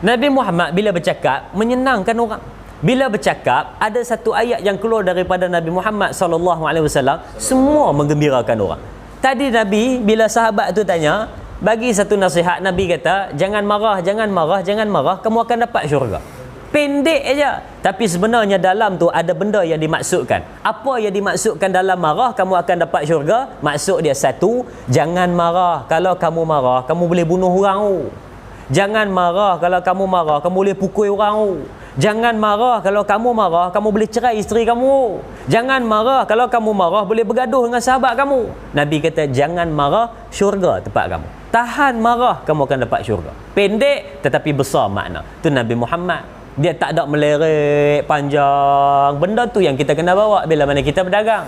Nabi Muhammad bila bercakap menyenangkan orang. Bila bercakap ada satu ayat yang keluar daripada Nabi Muhammad sallallahu alaihi wasallam, semua menggembirakan orang. Tadi Nabi bila sahabat tu tanya, bagi satu nasihat, Nabi kata, jangan marah, kamu akan dapat syurga. Pendek aja. Tapi sebenarnya dalam tu ada benda yang dimaksudkan. Apa yang dimaksudkan dalam marah kamu akan dapat syurga? Maksud dia satu, jangan marah. Kalau kamu marah, kamu boleh bunuh orang. Jangan marah. Kalau kamu marah, kamu boleh pukul orang. Jangan marah. Kalau kamu marah, kamu boleh cerai isteri kamu. Jangan marah. Kalau kamu marah, boleh bergaduh dengan sahabat kamu. Nabi kata, jangan marah, syurga tempat kamu. Tahan marah, kamu akan dapat syurga. Pendek tetapi besar makna. Tu Nabi Muhammad. Dia tak ada melerik panjang. Benda tu yang kita kena bawa bila mana kita berdagang.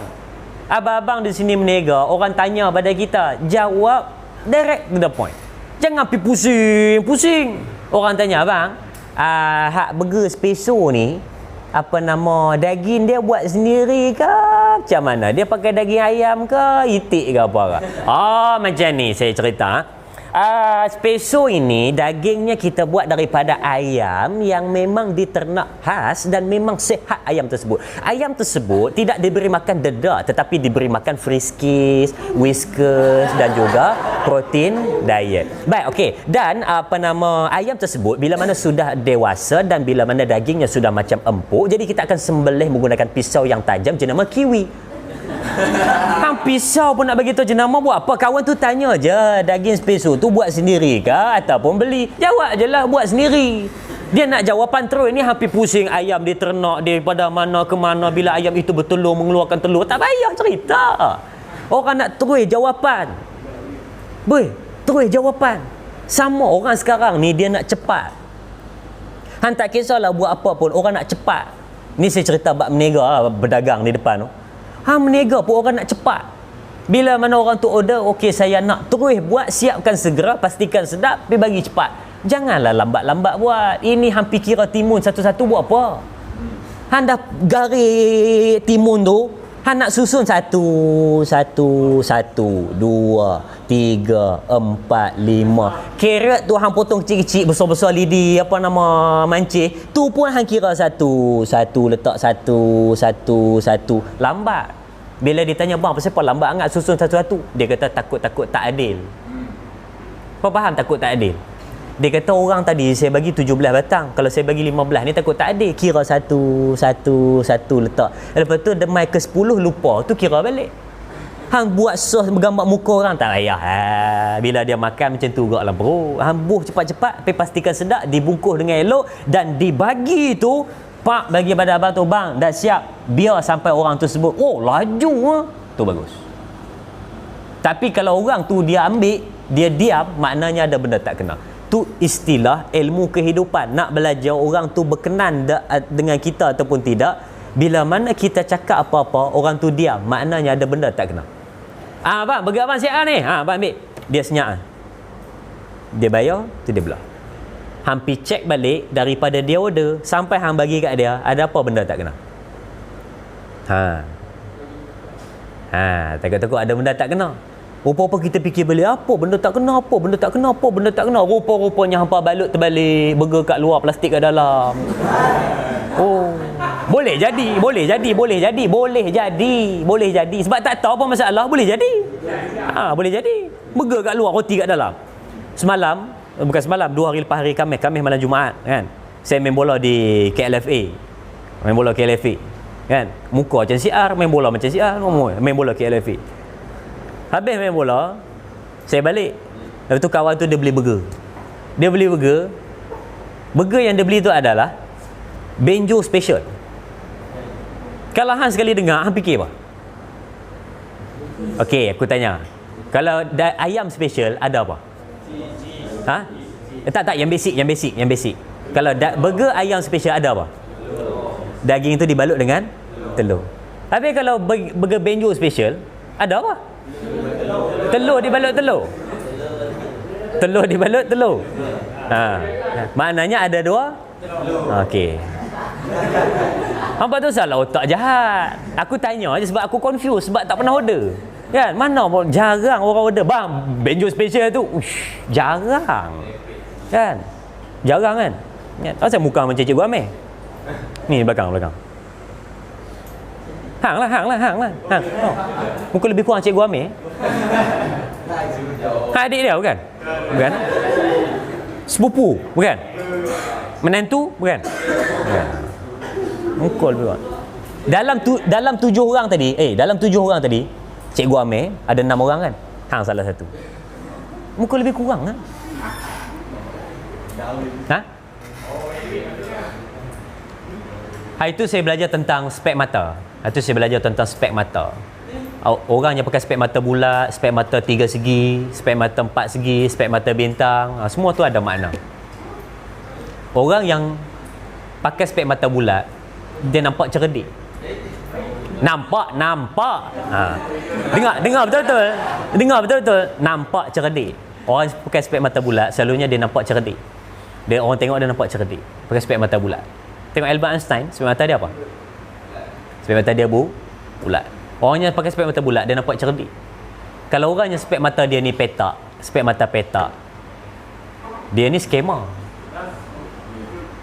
Abang-abang di sini menega, orang tanya pada kita, jawab direct to the point. Jangan pergi pusing. Orang tanya, abang, hak burger speso ni, apa nama, daging dia buat sendiri ke? Macam mana? Dia pakai daging ayam ke? Itik ke apa ke? Macam ni saya cerita. Speso ini dagingnya kita buat daripada ayam yang memang diternak khas dan memang sihat ayam tersebut. Ayam tersebut tidak diberi makan dedak tetapi diberi makan friskies, whiskers dan juga protein diet. Baik, okey. Dan ayam tersebut bila mana sudah dewasa dan bila mana dagingnya sudah macam empuk, jadi kita akan sembelih menggunakan pisau yang tajam jenama kiwi. Hang pisau pun nak bagi tahu jenama buat apa? Kawan tu tanya je, daging speso tu buat sendiri ke ataupun beli? Jawab je lah, buat sendiri. Dia nak jawapan terus. Ini hampir pusing ayam diternak daripada mana ke mana, bila ayam itu bertelur mengeluarkan telur. Tak payah cerita. Orang nak terus jawapan. Terus jawapan. Sama orang sekarang ni dia nak cepat. Hang tak kisahlah buat apa pun, orang nak cepat. Ni saya cerita bab menega berdagang di depan tu. Hang menega pun orang nak cepat. Bila mana orang tu order, okey saya nak terus buat, siapkan segera, pastikan sedap, pergi bagi cepat. Janganlah lambat-lambat buat. Ini hang kira timun satu-satu buat apa? Hang dah garis timun tu, hang nak susun satu, dua, tiga, empat, lima. Carrot tu hang potong kecil-kecil, besar-besar lidi, apa nama, mancih. Tu pun hang kira satu, letak satu. Lambat. Bila ditanya, bang, kenapa lambat sangat susun satu-satu? Dia kata takut-takut tak adil. Kau faham takut tak adil? Dia kata orang tadi saya bagi 17 batang, kalau saya bagi 15 ni takut tak adil. Kira satu letak. Lepas tu demai ke 10 lupa, tu kira balik. Hang buat sos bergambar muka orang tak payah. Bila dia makan macam tu juga dalam perut. Hang buh cepat-cepat, tapi pastikan sedap, dibungkus dengan elok dan dibagi tu. Pak bagi pada abang tu, bang dah siap, biar sampai orang tu sebut, oh laju ah. Tu bagus. Tapi kalau orang tu dia ambil, dia diam, maknanya ada benda tak kena. Tu istilah ilmu kehidupan. Nak belajar orang tu berkenan dengan kita ataupun tidak. Bila mana kita cakap apa-apa, orang tu diam, maknanya ada benda tak kena. Bang, bagi abang siap ni. Abang ambil. Dia senyap. Dia bayar, tu dia belah. Hampir cek balik daripada dia order sampai hang bagi kat dia, ada apa benda tak kena? Takut-takut ada benda tak kena. Rupa-rupa kita fikir balik, apa benda tak kena, apa benda tak kena, apa benda tak kena. Rupa-rupanya hampa balut terbalik, burger kat luar, plastik kat dalam. Oh, boleh jadi. Sebab tak tahu apa masalah, boleh jadi. Boleh jadi. Burger kat luar, roti kat dalam. Bukan semalam, 2 hari lepas hari Khamis malam Jumaat kan. Saya main bola di KLFA. Kan? Muka macam siar, main bola macam siar, main bola KLFA. Habis main bola, saya balik. Lepas tu kawan tu dia beli burger. Burger yang dia beli tu adalah Benjo Special. Kalau hang sekali dengar, hang fikir apa? Okey, aku tanya. Kalau ayam special ada apa? Tak, yang basic. Kalau burger ayam special ada apa? Daging tu dibalut dengan telur. Habis kalau burger Benjo Special ada apa? Telur dibalut telur. Maknanya ada 2. Okey. Hampa tu salah otak jahat. Aku tanya je sebab aku confused, sebab tak pernah order. Kan? Mana pun jarang orang order. Bang, Benjo Special tu. Jarang. Kan? Jarang kan? Asal muka macam Cikgu Amir. Ni belakang. Hang lah. Muka lebih kurang Cikgu Amir. Adik dia bukan? Sepupu bukan? Menantu bukan? Muka lebih kurang. Dalam 7 orang tadi, Cikgu Amir ada 6 orang kan? Hang salah satu. Muka lebih kurang kan? Hari tu saya belajar tentang spek mata. Orang yang pakai spek mata bulat, spek mata 3 segi, spek mata 4 segi, spek mata bintang, semua tu ada makna. Orang yang pakai spek mata bulat, dia nampak cerdik. Nampak. Dengar betul-betul. Nampak cerdik. Orang pakai spek mata bulat, selalunya dia nampak cerdik. Orang tengok dia nampak cerdik. Pakai spek mata bulat. Tengok Albert Einstein, spek mata dia apa? Spek mata dia bulat. Orang yang pakai spek mata bulat, dia nampak cerdik. Kalau orang yang spek mata dia ni spek mata petak, dia ni skema.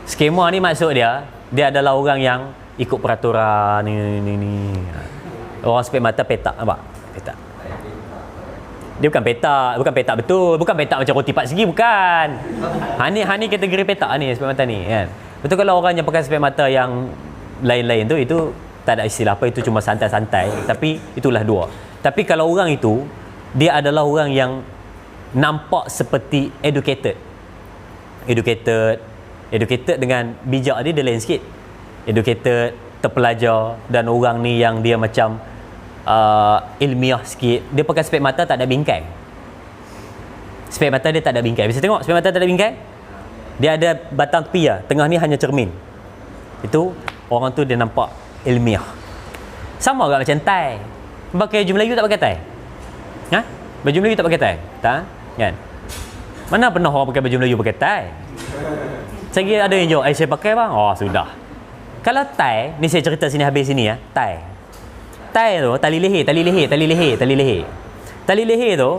Skema ni maksud dia adalah orang yang ikut peraturan ni. Orang spek mata petak, nampak? Petak. Dia bukan petak betul, bukan petak macam roti 4 segi, bukan. Hani kategori petak ni, spek mata ni kan. Betul. Kalau orang yang pakai spek mata yang lain-lain tu, itu tak ada istilah apa, itu cuma santai-santai, tapi itulah 2. Tapi kalau orang itu, dia adalah orang yang nampak seperti educated dengan bijak dia lain sikit. Educated, terpelajar, dan orang ni yang dia macam ilmiah sikit. Dia pakai spek mata tak ada bingkai. Spek mata dia tak ada bingkai. Bisa tengok spek mata tak ada bingkai? Dia ada batang tepi lah. Tengah ni hanya cermin. Itu orang tu dia nampak ilmiah. Sama juga macam tai. Pakai baju Melayu tak pakai tai? Ha? Baju Melayu tak pakai tai? Tak? Kan? Mana pernah orang pakai baju Melayu pakai tai? Saya kira ada yang jawab, saya pakai bang. Oh, sudah. Kalau tai, ni saya cerita sini habis sini ya. Tai. Tai tu, tali leher. Tali leher tu,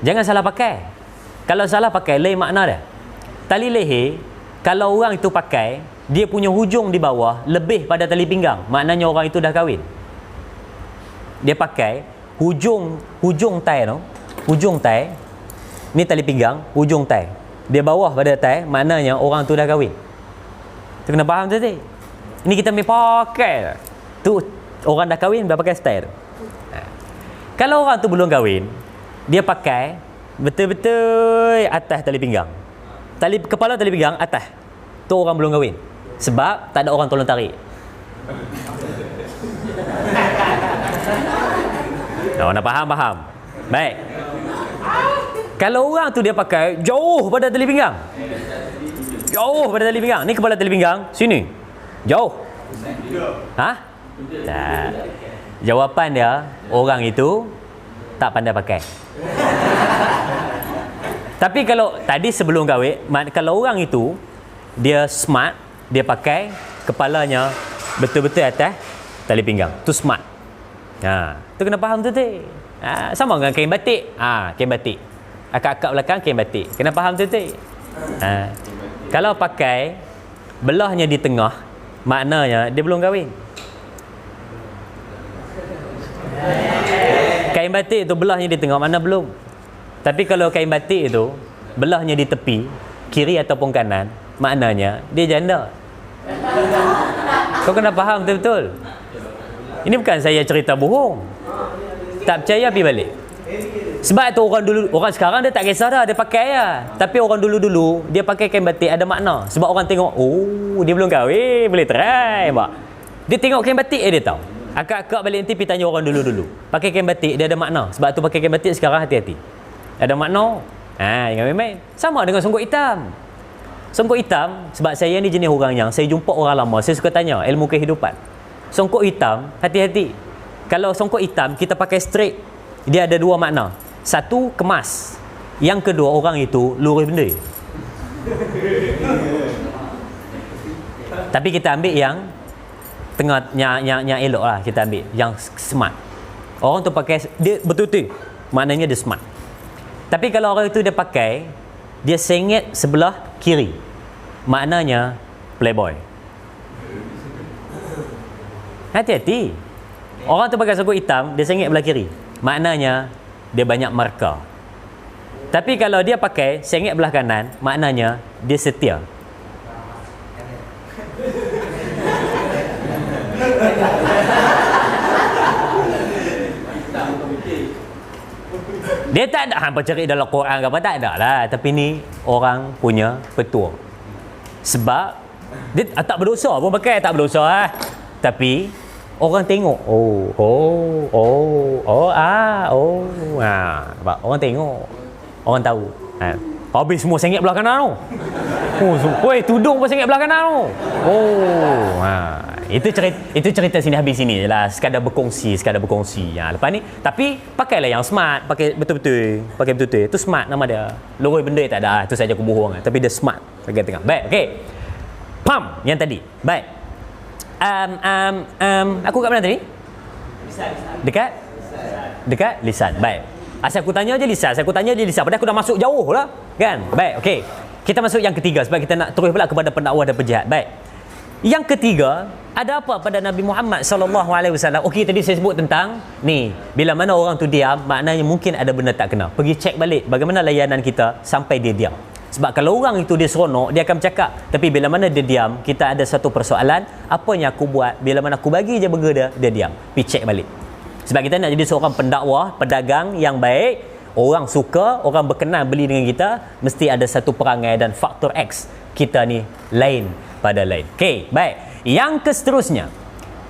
jangan salah pakai. Kalau salah pakai, lain makna dia. Tali leher, kalau orang itu pakai, dia punya hujung di bawah lebih pada tali pinggang. Maknanya orang itu dah kahwin. Dia pakai hujung tai tu, hujung tai, ni tali pinggang, hujung tai. Dia bawah pada tai, maknanya orang tu dah kahwin. Tu kena faham tu tadi. Ini kita ambil pakai. Tu orang dah kahwin dah pakai style tu. Kalau orang tu belum kahwin, dia pakai betul-betul atas tali pinggang. Kepala tali pinggang atas. Tu orang belum kahwin. Sebab tak ada orang tolong tarik. Nak faham? Baik. Kalau orang tu dia pakai jauh pada tali pinggang. Jauh pada tali pinggang. Ni kepala tali pinggang, sini. Jauh. Ha? Tak. Jawapan dia, orang itu tak pandai pakai. Tapi kalau tadi sebelum kahwin, kalau orang itu dia smart, dia pakai kepalanya betul-betul atas tali pinggang. Tu smart. Tu kena faham tu. Sama dengan kain batik. Kain batik. Akak-akak belakang kain batik. Kena faham tu. Kalau pakai belahnya di tengah, maknanya dia belum kahwin. Kain batik tu belahnya di tengah, mana belum. Tapi kalau kain batik itu belahnya di tepi, kiri ataupun kanan, maknanya dia janda. Kau kena faham betul-betul. Ini bukan saya cerita bohong. Tak percaya, pergi balik. Sebab tu orang sekarang dia tak kisah dah, dia pakai lah. Tapi orang dulu-dulu dia pakai kain batik ada makna. Sebab orang tengok, oh dia belum kahwin, boleh try. Dia tengok kain batik dia tahu. Akak-akak balik nanti pergi tanya orang dulu-dulu. Pakai kain batik dia ada makna. Sebab tu pakai kain batik sekarang hati-hati. Ada makna. Jangan main-main. Sama dengan songkok hitam. Songkok hitam, sebab saya ni jenis orang yang saya jumpa orang lama, saya suka tanya ilmu kehidupan. Songkok hitam, hati-hati. Kalau songkok hitam kita pakai straight, dia ada dua makna. Satu, kemas. Yang kedua, orang itu lurus benda. Tapi kita ambil yang tengah, yang elok lah. Kita ambil yang smart. Orang tu pakai, dia betul-betul, maknanya dia smart. Tapi kalau orang itu dia pakai, dia sengit sebelah kiri, maknanya playboy. Hati-hati. Orang tu pakai songkok hitam, dia sengit belah kiri, maknanya dia banyak markah. Tapi kalau dia pakai sengit belah kanan, maknanya dia setia. Dia tak ada hampa cari dalam Quran ke apa, tak ada lah. Tapi ni orang punya petua. Sebab dia tak berdosa pun pakai, tak berdosa lah. Tapi orang tengok, orang tengok, orang tahu. Habis semua sengit belah kanan tu. Tudung pun sengit belah kanan tu. Itu cerita sini habis sini je lah. Sekadar berkongsi. Lepas ni, tapi pakailah yang smart, pakai betul-betul. Itu smart nama dia. Loroi benda tak ada. Itu saja aku bohong. Tapi dia smart. Bagian tengah. Baik, okey. Pam yang tadi. Baik. Aku kat mana tadi? Dekat lisan. Baik. Asal aku tanya je lisan. Padahal aku dah masuk jauh lah. Kan? Baik, okey. Kita masuk yang ketiga sebab kita nak terus pula kepada pendakwah dan penjahat. Baik. Yang ketiga, ada apa pada Nabi Muhammad SAW? Okey, tadi saya sebut tentang ni. Bila mana orang tu diam, maknanya mungkin ada benda tak kena. Pergi cek balik bagaimana layanan kita sampai dia diam. Sebab kalau orang itu dia seronok, dia akan bercakap. Tapi bila mana dia diam, kita ada satu persoalan. Apa yang aku buat? Bila mana aku bagi je burger dia diam. Pergi cek balik. Sebab kita nak jadi seorang pendakwah, pedagang yang baik. Orang suka, orang berkenan beli dengan kita. Mesti ada satu perangai dan faktor X. Kita ni lain pada lain. Okey, baik. Yang seterusnya,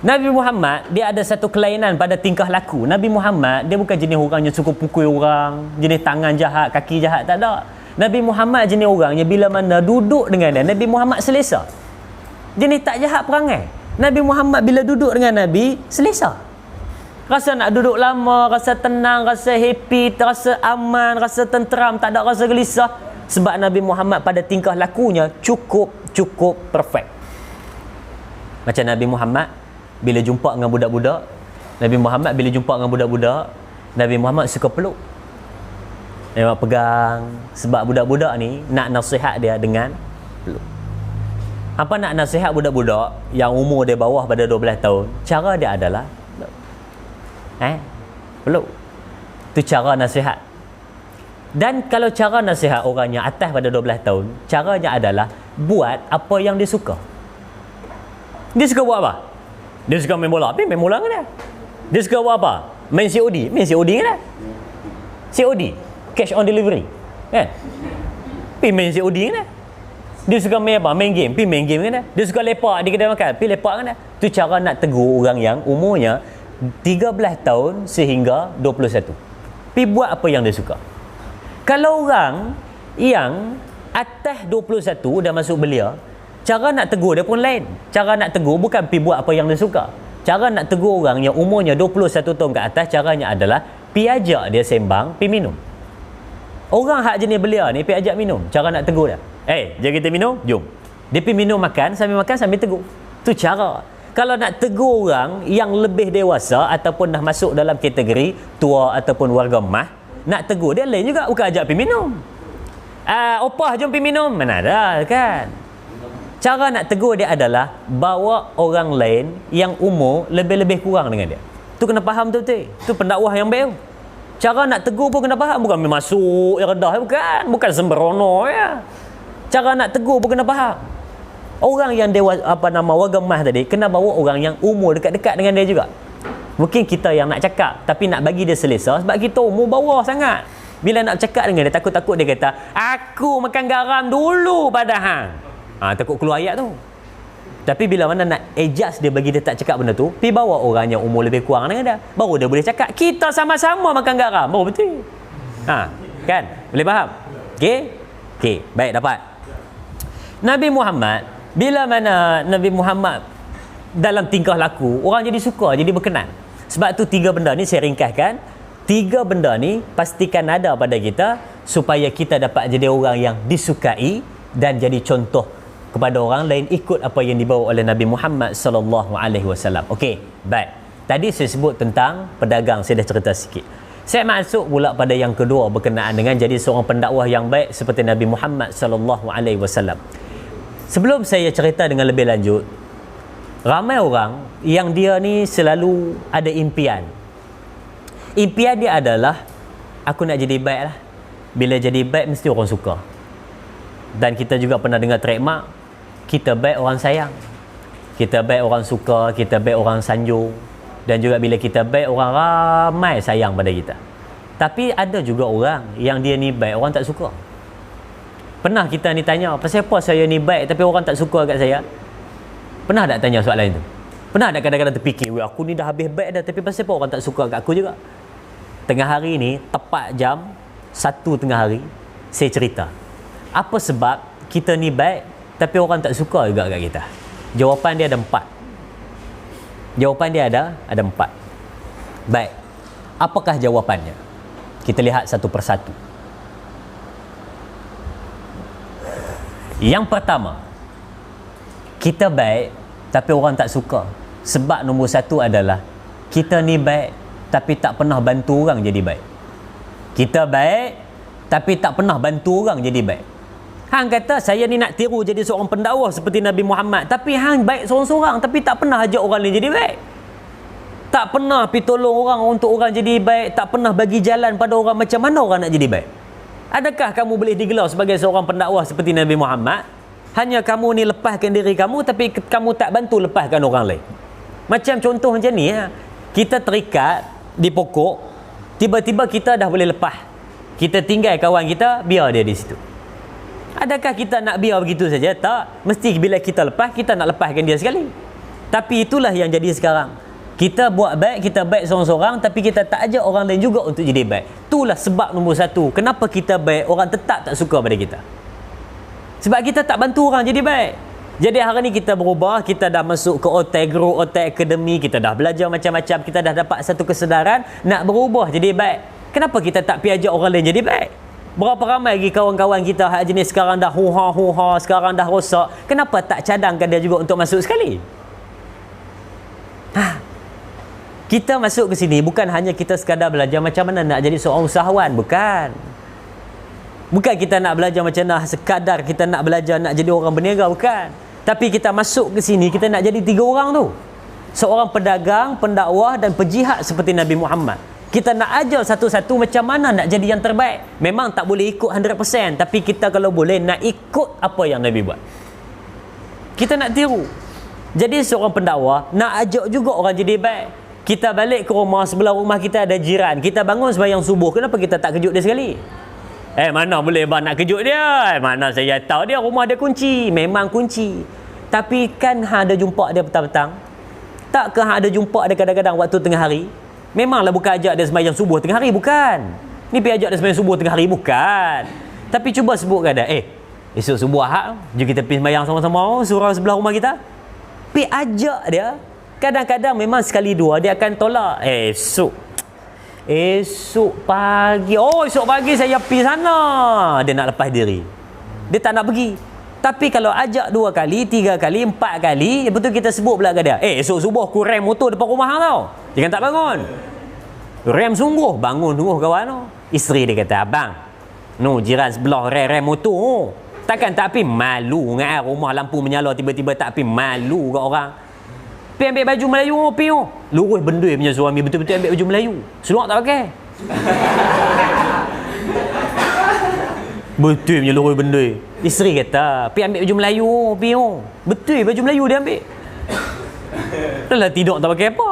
Nabi Muhammad dia ada satu kelainan pada tingkah laku. Nabi Muhammad dia bukan jenis orang yang suka pukul orang, jenis tangan jahat, kaki jahat, tak ada. Nabi Muhammad jenis orangnya bila mana duduk dengan dia, Nabi Muhammad selesa. Jenis tak jahat perangai. Nabi Muhammad bila duduk dengan Nabi selesa. Rasa nak duduk lama, rasa tenang, rasa happy, rasa aman, rasa tenteram, tak ada rasa gelisah. Sebab Nabi Muhammad pada tingkah lakunya cukup perfect. Macam Nabi Muhammad bila jumpa dengan budak-budak, Nabi Muhammad bila jumpa dengan budak-budak, Nabi Muhammad suka peluk. Dia pegang. Sebab budak-budak ni nak nasihat dia dengan peluk. Apa nak nasihat budak-budak yang umur dia bawah pada 12 tahun? Cara dia adalah peluk. Itu cara nasihat. Dan kalau cara nasihat orang yang atas pada 12 tahun, caranya adalah buat apa yang dia suka. Dia suka buat apa? Dia suka main bola. Main bola kan dia? Dia suka buat apa? Main COD. Main COD kan dia? COD. Cash on delivery. Kan? Pergi main COD kan dia? Dia suka main apa? Main game. Pergi main game kan dia? Dia suka lepak di kedai makan. Pergi lepak kan dia? Itu cara nak tegur orang yang umurnya 13 tahun sehingga 21. Pergi buat apa yang dia suka. Kalau orang yang atas 21 dah masuk belia, cara nak tegur dia pun lain. Cara nak tegur bukan pergi buat apa yang dia suka. Cara nak tegur orang yang umurnya 21 tahun ke atas, caranya adalah pergi ajak dia sembang, pergi minum. Orang hak jenis belia ni pergi ajak minum. Cara nak tegur dia, jom kita minum, jom. Dia pergi minum makan sambil tegur. Tu cara. Kalau nak tegur orang yang lebih dewasa ataupun dah masuk dalam kategori tua ataupun warga mah, nak tegur dia lain juga, bukan ajak pergi minum. Opah jom pergi minum, mana ada kan. Cara nak tegur dia adalah bawa orang lain yang umur lebih-lebih kurang dengan dia. Tu kena faham betul-betul. Tu pendakwah yang baik. Cara nak tegur pun kena faham, bukan masuk yang redah, bukan sembrono ya. Cara nak tegur pun kena faham. Orang yang warga mah tadi kena bawa orang yang umur dekat-dekat dengan dia juga. Mungkin kita yang nak cakap tapi nak bagi dia selesa sebab kita umur bawah sangat. Bila nak cakap dengan dia, takut-takut dia kata, aku makan garam dulu pada hang. Takut keluar ayat tu. Tapi bila mana nak adjust dia bagi dia tak cakap benda tu, pergi bawa orang yang umur lebih kurang dengan dia. Baru dia boleh cakap, kita sama-sama makan garam. Baru betul. Kan? Boleh faham? Okey, baik, dapat. Nabi Muhammad, bila mana Nabi Muhammad dalam tingkah laku, orang jadi suka, jadi berkenan. Sebab tu 3 benda ni saya ringkaskan. 3 benda ni pastikan ada pada kita supaya kita dapat jadi orang yang disukai dan jadi contoh kepada orang lain ikut apa yang dibawa oleh Nabi Muhammad sallallahu alaihi wasallam. Okey, baik. Tadi saya sebut tentang pedagang, saya dah cerita sikit. Saya masuk pula pada yang kedua berkenaan dengan jadi seorang pendakwah yang baik seperti Nabi Muhammad sallallahu alaihi wasallam. Sebelum saya cerita dengan lebih lanjut, ramai orang yang dia ni selalu ada impian. Impian dia adalah, aku nak jadi baik lah. Bila jadi baik mesti orang suka. Dan kita juga pernah dengar trademark, kita baik orang sayang, kita baik orang suka, kita baik orang sanjung. Dan juga bila kita baik, orang ramai sayang pada kita. Tapi ada juga orang yang dia ni baik, orang tak suka. Pernah kita ni tanya, pasal apa saya ni baik tapi orang tak suka kat saya? Pernah tak tanya soalan itu? Pernah tak kadang-kadang terfikir, aku ni dah habis baik dah, tapi pasal apa orang tak suka kat aku juga? Tengah hari ni, tepat jam 1 tengah hari, saya cerita apa sebab kita ni baik tapi orang tak suka juga kat kita. Jawapan dia ada 4. Jawapan dia ada 4. Baik, apakah jawapannya? Kita lihat satu persatu. Yang pertama, kita baik tapi orang tak suka sebab nombor 1 adalah kita ni baik tapi tak pernah bantu orang jadi baik. Kita baik tapi tak pernah bantu orang jadi baik. Hang kata saya ni nak tiru jadi seorang pendakwah seperti Nabi Muhammad, tapi hang baik seorang-seorang tapi tak pernah ajak orang lain jadi baik. Tak pernah pergi tolong orang untuk orang jadi baik, tak pernah bagi jalan pada orang, macam mana orang nak jadi baik? Adakah kamu boleh digelar sebagai seorang pendakwah seperti Nabi Muhammad? Hanya kamu ni lepaskan diri kamu tapi kamu tak bantu lepaskan orang lain. Macam contoh macam ni ya. Kita terikat di pokok, tiba-tiba kita dah boleh lepas. Kita tinggal kawan kita, biar dia di situ. Adakah kita nak biar begitu saja? Tak. Mesti bila kita lepas, kita nak lepaskan dia sekali. Tapi itulah yang jadi sekarang. Kita buat baik, kita baik seorang-seorang, tapi kita tak ajak orang lain juga untuk jadi baik. Itulah sebab nombor satu. Kenapa kita baik, orang tetap tak suka pada kita. Sebab kita tak bantu orang jadi baik. Jadi hari ni kita berubah, kita dah masuk ke OTAK Group, OTAK Academy, kita dah belajar macam-macam, kita dah dapat satu kesedaran nak berubah jadi baik. Kenapa kita tak pergi ajak orang lain jadi baik? Berapa ramai lagi kawan-kawan kita hak jenis sekarang dah huha-huha, sekarang dah rosak. Kenapa tak cadangkan dia juga untuk masuk sekali? Kita masuk ke sini bukan hanya kita sekadar belajar macam mana nak jadi seorang usahawan, bukan. Bukan kita nak belajar macam mana sekadar kita nak belajar nak jadi orang berniaga, bukan. Tapi kita masuk ke sini kita nak jadi 3 orang tu. Seorang pedagang, pendakwah dan pejihad seperti Nabi Muhammad. Kita nak ajar satu-satu macam mana nak jadi yang terbaik. Memang tak boleh ikut 100%, tapi kita kalau boleh nak ikut apa yang Nabi buat. Kita nak tiru. Jadi seorang pendakwah nak ajak juga orang jadi baik. Kita balik ke rumah, sebelah rumah kita ada jiran. Kita bangun sembahyang subuh. Kenapa kita tak kejut dia sekali? Mana boleh bang nak kejut dia? Mana saya tahu dia rumah dia kunci. Memang kunci. Tapi kan ada jumpa dia petang-petang? Takkah ada jumpa dia kadang-kadang waktu tengah hari? Memanglah bukan ajak dia sembahyang subuh tengah hari, bukan. Ni pergi ajak dia sembahyang subuh tengah hari, bukan. Tapi cuba sebutkan dia, esok subuh Ahad, jom kita pergi sembahyang sama-sama surau sebelah rumah kita. Pergi ajak dia. Kadang-kadang memang sekali dua dia akan tolak. Esok pagi. Esok pagi saya pergi sana. Dia nak lepas diri. Dia tak nak pergi. Tapi kalau ajak 2 kali, 3 kali, 4 kali, betul kita sebut pula ke dia. Esok subuh aku rem motor depan rumah hang tau. Jangan tak bangun. Rem sungguh. Bangun sungguh kawan tu. Isteri dia kata, abang, jiran sebelah rem motor. Takkan tak pergi malu dengan rumah lampu menyala tiba-tiba tak pergi malu kat orang. Pergi ambil baju Melayu, pergi. Lurus bendui punya suami, betul-betul ambil baju Melayu. Seluar tak pakai. Betul punya lurus bendui. Isteri kata, pergi ambil baju Melayu, pergi. Betul baju Melayu dia ambil. Dah tidur tak pakai apa.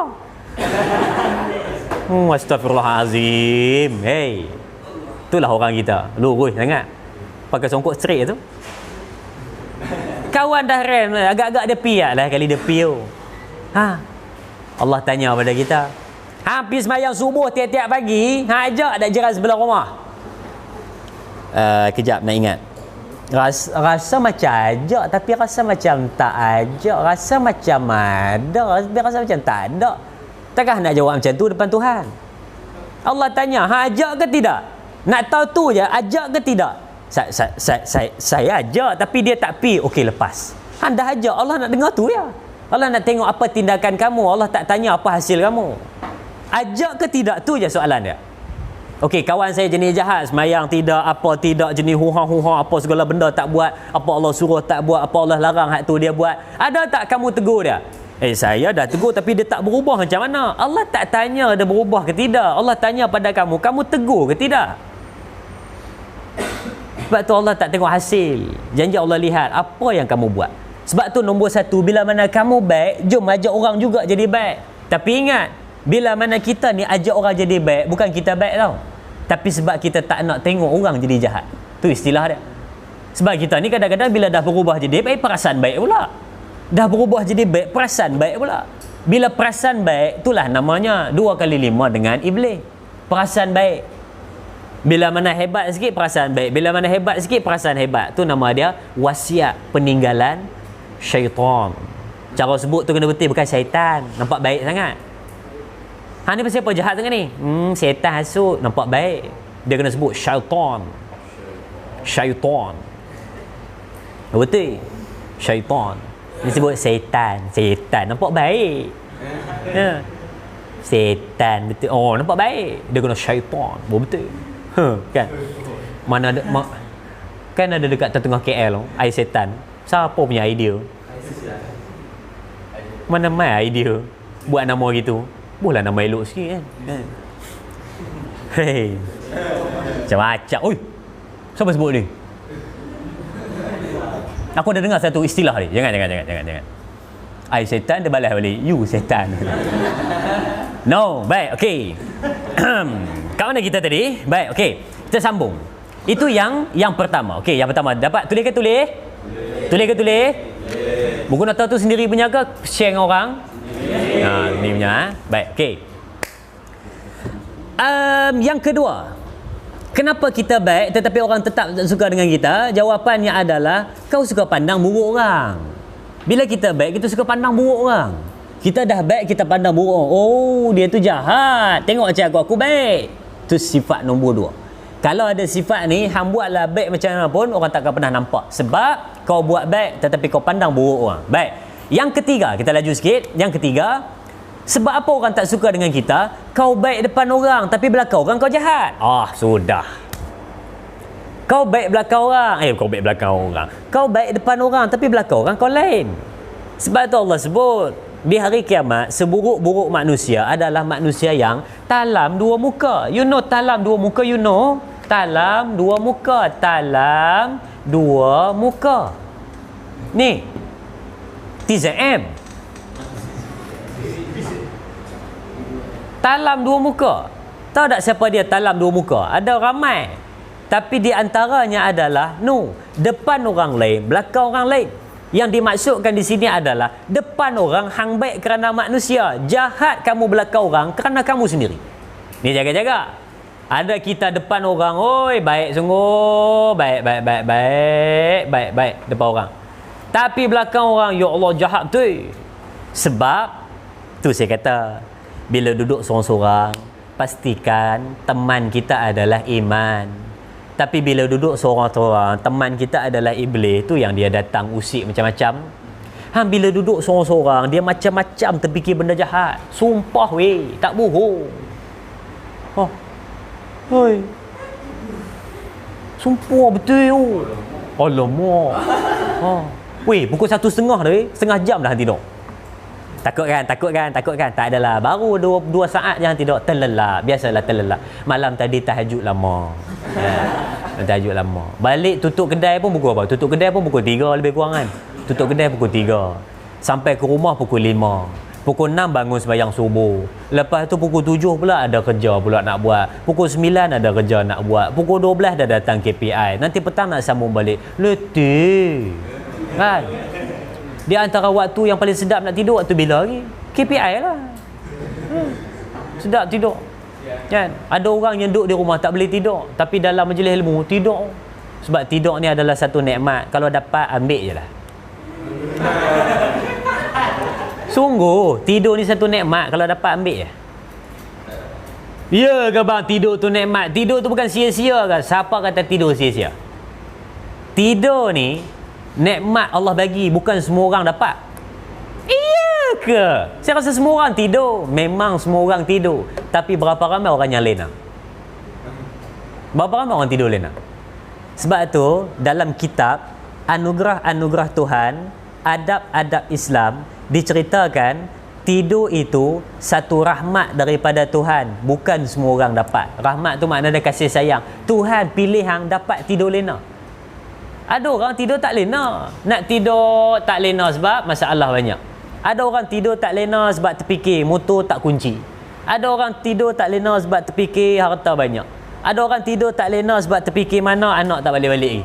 Astagfirullahalazim. Itulah orang kita. Lurus sangat. Pakai songkok straight tu. Kawan dah rem, agak-agak dia piak lah kali dia piak. Allah tanya pada kita, habis sembahyang subuh tiap-tiap pagi, ajak tak jiran sebelah rumah? Kejap nak ingat. Rasa macam ajak, tapi rasa macam tak ajak. Rasa macam ada, rasa macam tak ada. Takkan nak jawab macam tu depan Tuhan? Allah tanya, ajak ke tidak? Nak tahu tu je, ajak ke tidak? Saya ajak, tapi dia tak pi. Okey, lepas. Anda ajak, Allah nak dengar tu ya. Allah nak tengok apa tindakan kamu. Allah tak tanya apa hasil kamu. Ajak ke tidak, tu je soalan dia. Okey, kawan saya jenis jahat, semayang tidak, apa tidak, jenis huha-huha, apa segala benda tak buat, apa Allah suruh tak buat, apa Allah larang hak tu dia buat. Ada tak kamu tegur dia? Saya dah tegur tapi dia tak berubah, macam mana? Allah tak tanya dia berubah ke tidak. Allah tanya pada kamu, kamu tegur ke tidak? Sebab tu Allah tak tengok hasil. Janji Allah lihat apa yang kamu buat. Sebab tu nombor 1, bila mana kamu baik, jom ajak orang juga jadi baik. Tapi ingat, bila mana kita ni ajak orang jadi baik, bukan kita baik tau. Tapi sebab kita tak nak tengok orang jadi jahat. Tu istilah dia. Sebab kita ni kadang-kadang bila dah berubah jadi baik, perasan baik pula. Dah berubah jadi baik, perasan baik pula. Bila perasan baik, itulah namanya 2 kali 5 dengan iblis. Perasan baik. Bila mana hebat sikit, perasaan baik. Bila mana hebat sikit, perasaan hebat. Tu nama dia wasiat peninggalan syaitan. Cara sebut tu kena betul, bukan syaitan. Nampak baik sangat. Ni pasal apa jahat sangat ni? Syaitan hasut, nampak baik. Dia kena sebut syaitan. Syaitan. Betul? Syaitan. Dia sebut syaitan. Syaitan, nampak baik. Syaitan, betul. Nampak baik. Dia kena syaitan. Betul. Kan? Mana ada kan ada dekat tengah KL air setan. Siapa punya idea? Mana mai idea buat nama gitu? Bolehlah nama elok sikit kan. Macam-macam. Oi. Siapa sebut ni? Aku dah dengar satu istilah ni. Jangan. Air setan dia balas balik. You setan. No, baik, okey. Kat mana kita tadi? Baik, okey. Kita sambung. Itu yang pertama. Okey, yang pertama. Dapat tulis ke tulis? Tulis ke tulis? Buku nota tu sendiri punya ke share dengan orang? Ni punya. Baik, okey. Yang kedua, kenapa kita baik tetapi orang tetap tak suka dengan kita? Jawapannya adalah kau suka pandang buruk orang. Bila kita baik, kita suka pandang buruk orang. Kita dah baik, kita pandang buruk orang. Oh, dia tu jahat. Tengok macam aku baik. Itu sifat nombor 2. Kalau ada sifat ni, hang buatlah baik macam mana pun, orang takkan pernah nampak. Sebab kau buat baik tetapi kau pandang buruk orang. Baik. Yang ketiga, kita laju sikit. Yang ketiga, sebab apa orang tak suka dengan kita? Kau baik depan orang tapi belakang orang kau jahat. Sudah. Kau baik belakang orang. Kau baik belakang orang. Kau baik depan orang tapi belakang orang kau lain. Sebab tu Allah sebut, di hari kiamat, seburuk-buruk manusia adalah manusia yang talam dua muka. You know talam dua muka, you know? Talam dua muka. Talam dua muka. Ni. TZM. Talam dua muka. Tahu tak siapa dia talam dua muka? Ada ramai. Tapi di antaranya adalah depan orang lain, belakang orang lain. Yang dimaksudkan di sini adalah depan orang hang baik kerana manusia, jahat kamu belakang orang kerana kamu sendiri. Ni jaga-jaga. Ada kita depan orang, oi baik sungguh, baik depan orang. Tapi belakang orang, ya Allah jahat betul. Sebab tu saya kata, bila duduk sorang-sorang, pastikan teman kita adalah iman. Tapi bila duduk sorang-sorang, teman kita adalah iblis, tu yang dia datang usik macam-macam. Bila duduk sorang-sorang, dia macam-macam terfikir benda jahat. Sumpah weh, tak bohong. Hoi. Sumpah betul. Alamak. Weh, pukul 1.30 dah weh. Setengah jam dah tidur. Takut kan? Tak adalah. Baru 2 saat je tidur. Terlelap. Biasalah terlelap. Malam tadi tahajud lama. Tahajud lama. Balik tutup kedai pun pukul apa? Tutup kedai pun pukul 3 lebih kurang kan? Tutup kedai pukul 3. Sampai ke rumah pukul 5. Pukul 6 bangun sembahyang subuh. Lepas tu pukul 7 pula ada kerja pula nak buat. Pukul 9 ada kerja nak buat. Pukul 12 dah datang KPI. Nanti petang nak sambung balik. Letih. Kan? Di antara waktu yang paling sedap nak tidur waktu bila lagi? KPI lah. Sedap tidur. Kan? Ada orang yang duduk di rumah tak boleh tidur, tapi dalam majlis ilmu tidur. Sebab tidur ni adalah satu nikmat. Kalau dapat ambil je lah. Sungguh, tidur ni satu nikmat. Kalau dapat ambil je. Ya ke bang, tidur tu nikmat? Tidur tu bukan sia-sia ke? Siapa kata tidur sia-sia? Tidur ni nikmat Allah bagi, bukan semua orang dapat. Iya ke? Saya rasa semua orang tidur. Memang semua orang tidur. Tapi berapa ramai orang yang lena? Berapa ramai orang tidur lena? Sebab tu dalam kitab Anugerah-Anugerah Tuhan, Adab-Adab Islam, diceritakan tidur itu satu rahmat daripada Tuhan. Bukan semua orang dapat. Rahmat tu maknanya kasih sayang. Tuhan pilih hang dapat tidur lena. Ada orang tidur tak lena. Nak tidur tak lena sebab masalah banyak. Ada orang tidur tak lena sebab terfikir motor tak kunci. Ada orang tidur tak lena sebab terfikir harta banyak. Ada orang tidur tak lena sebab terfikir mana anak tak balik-balik lagi.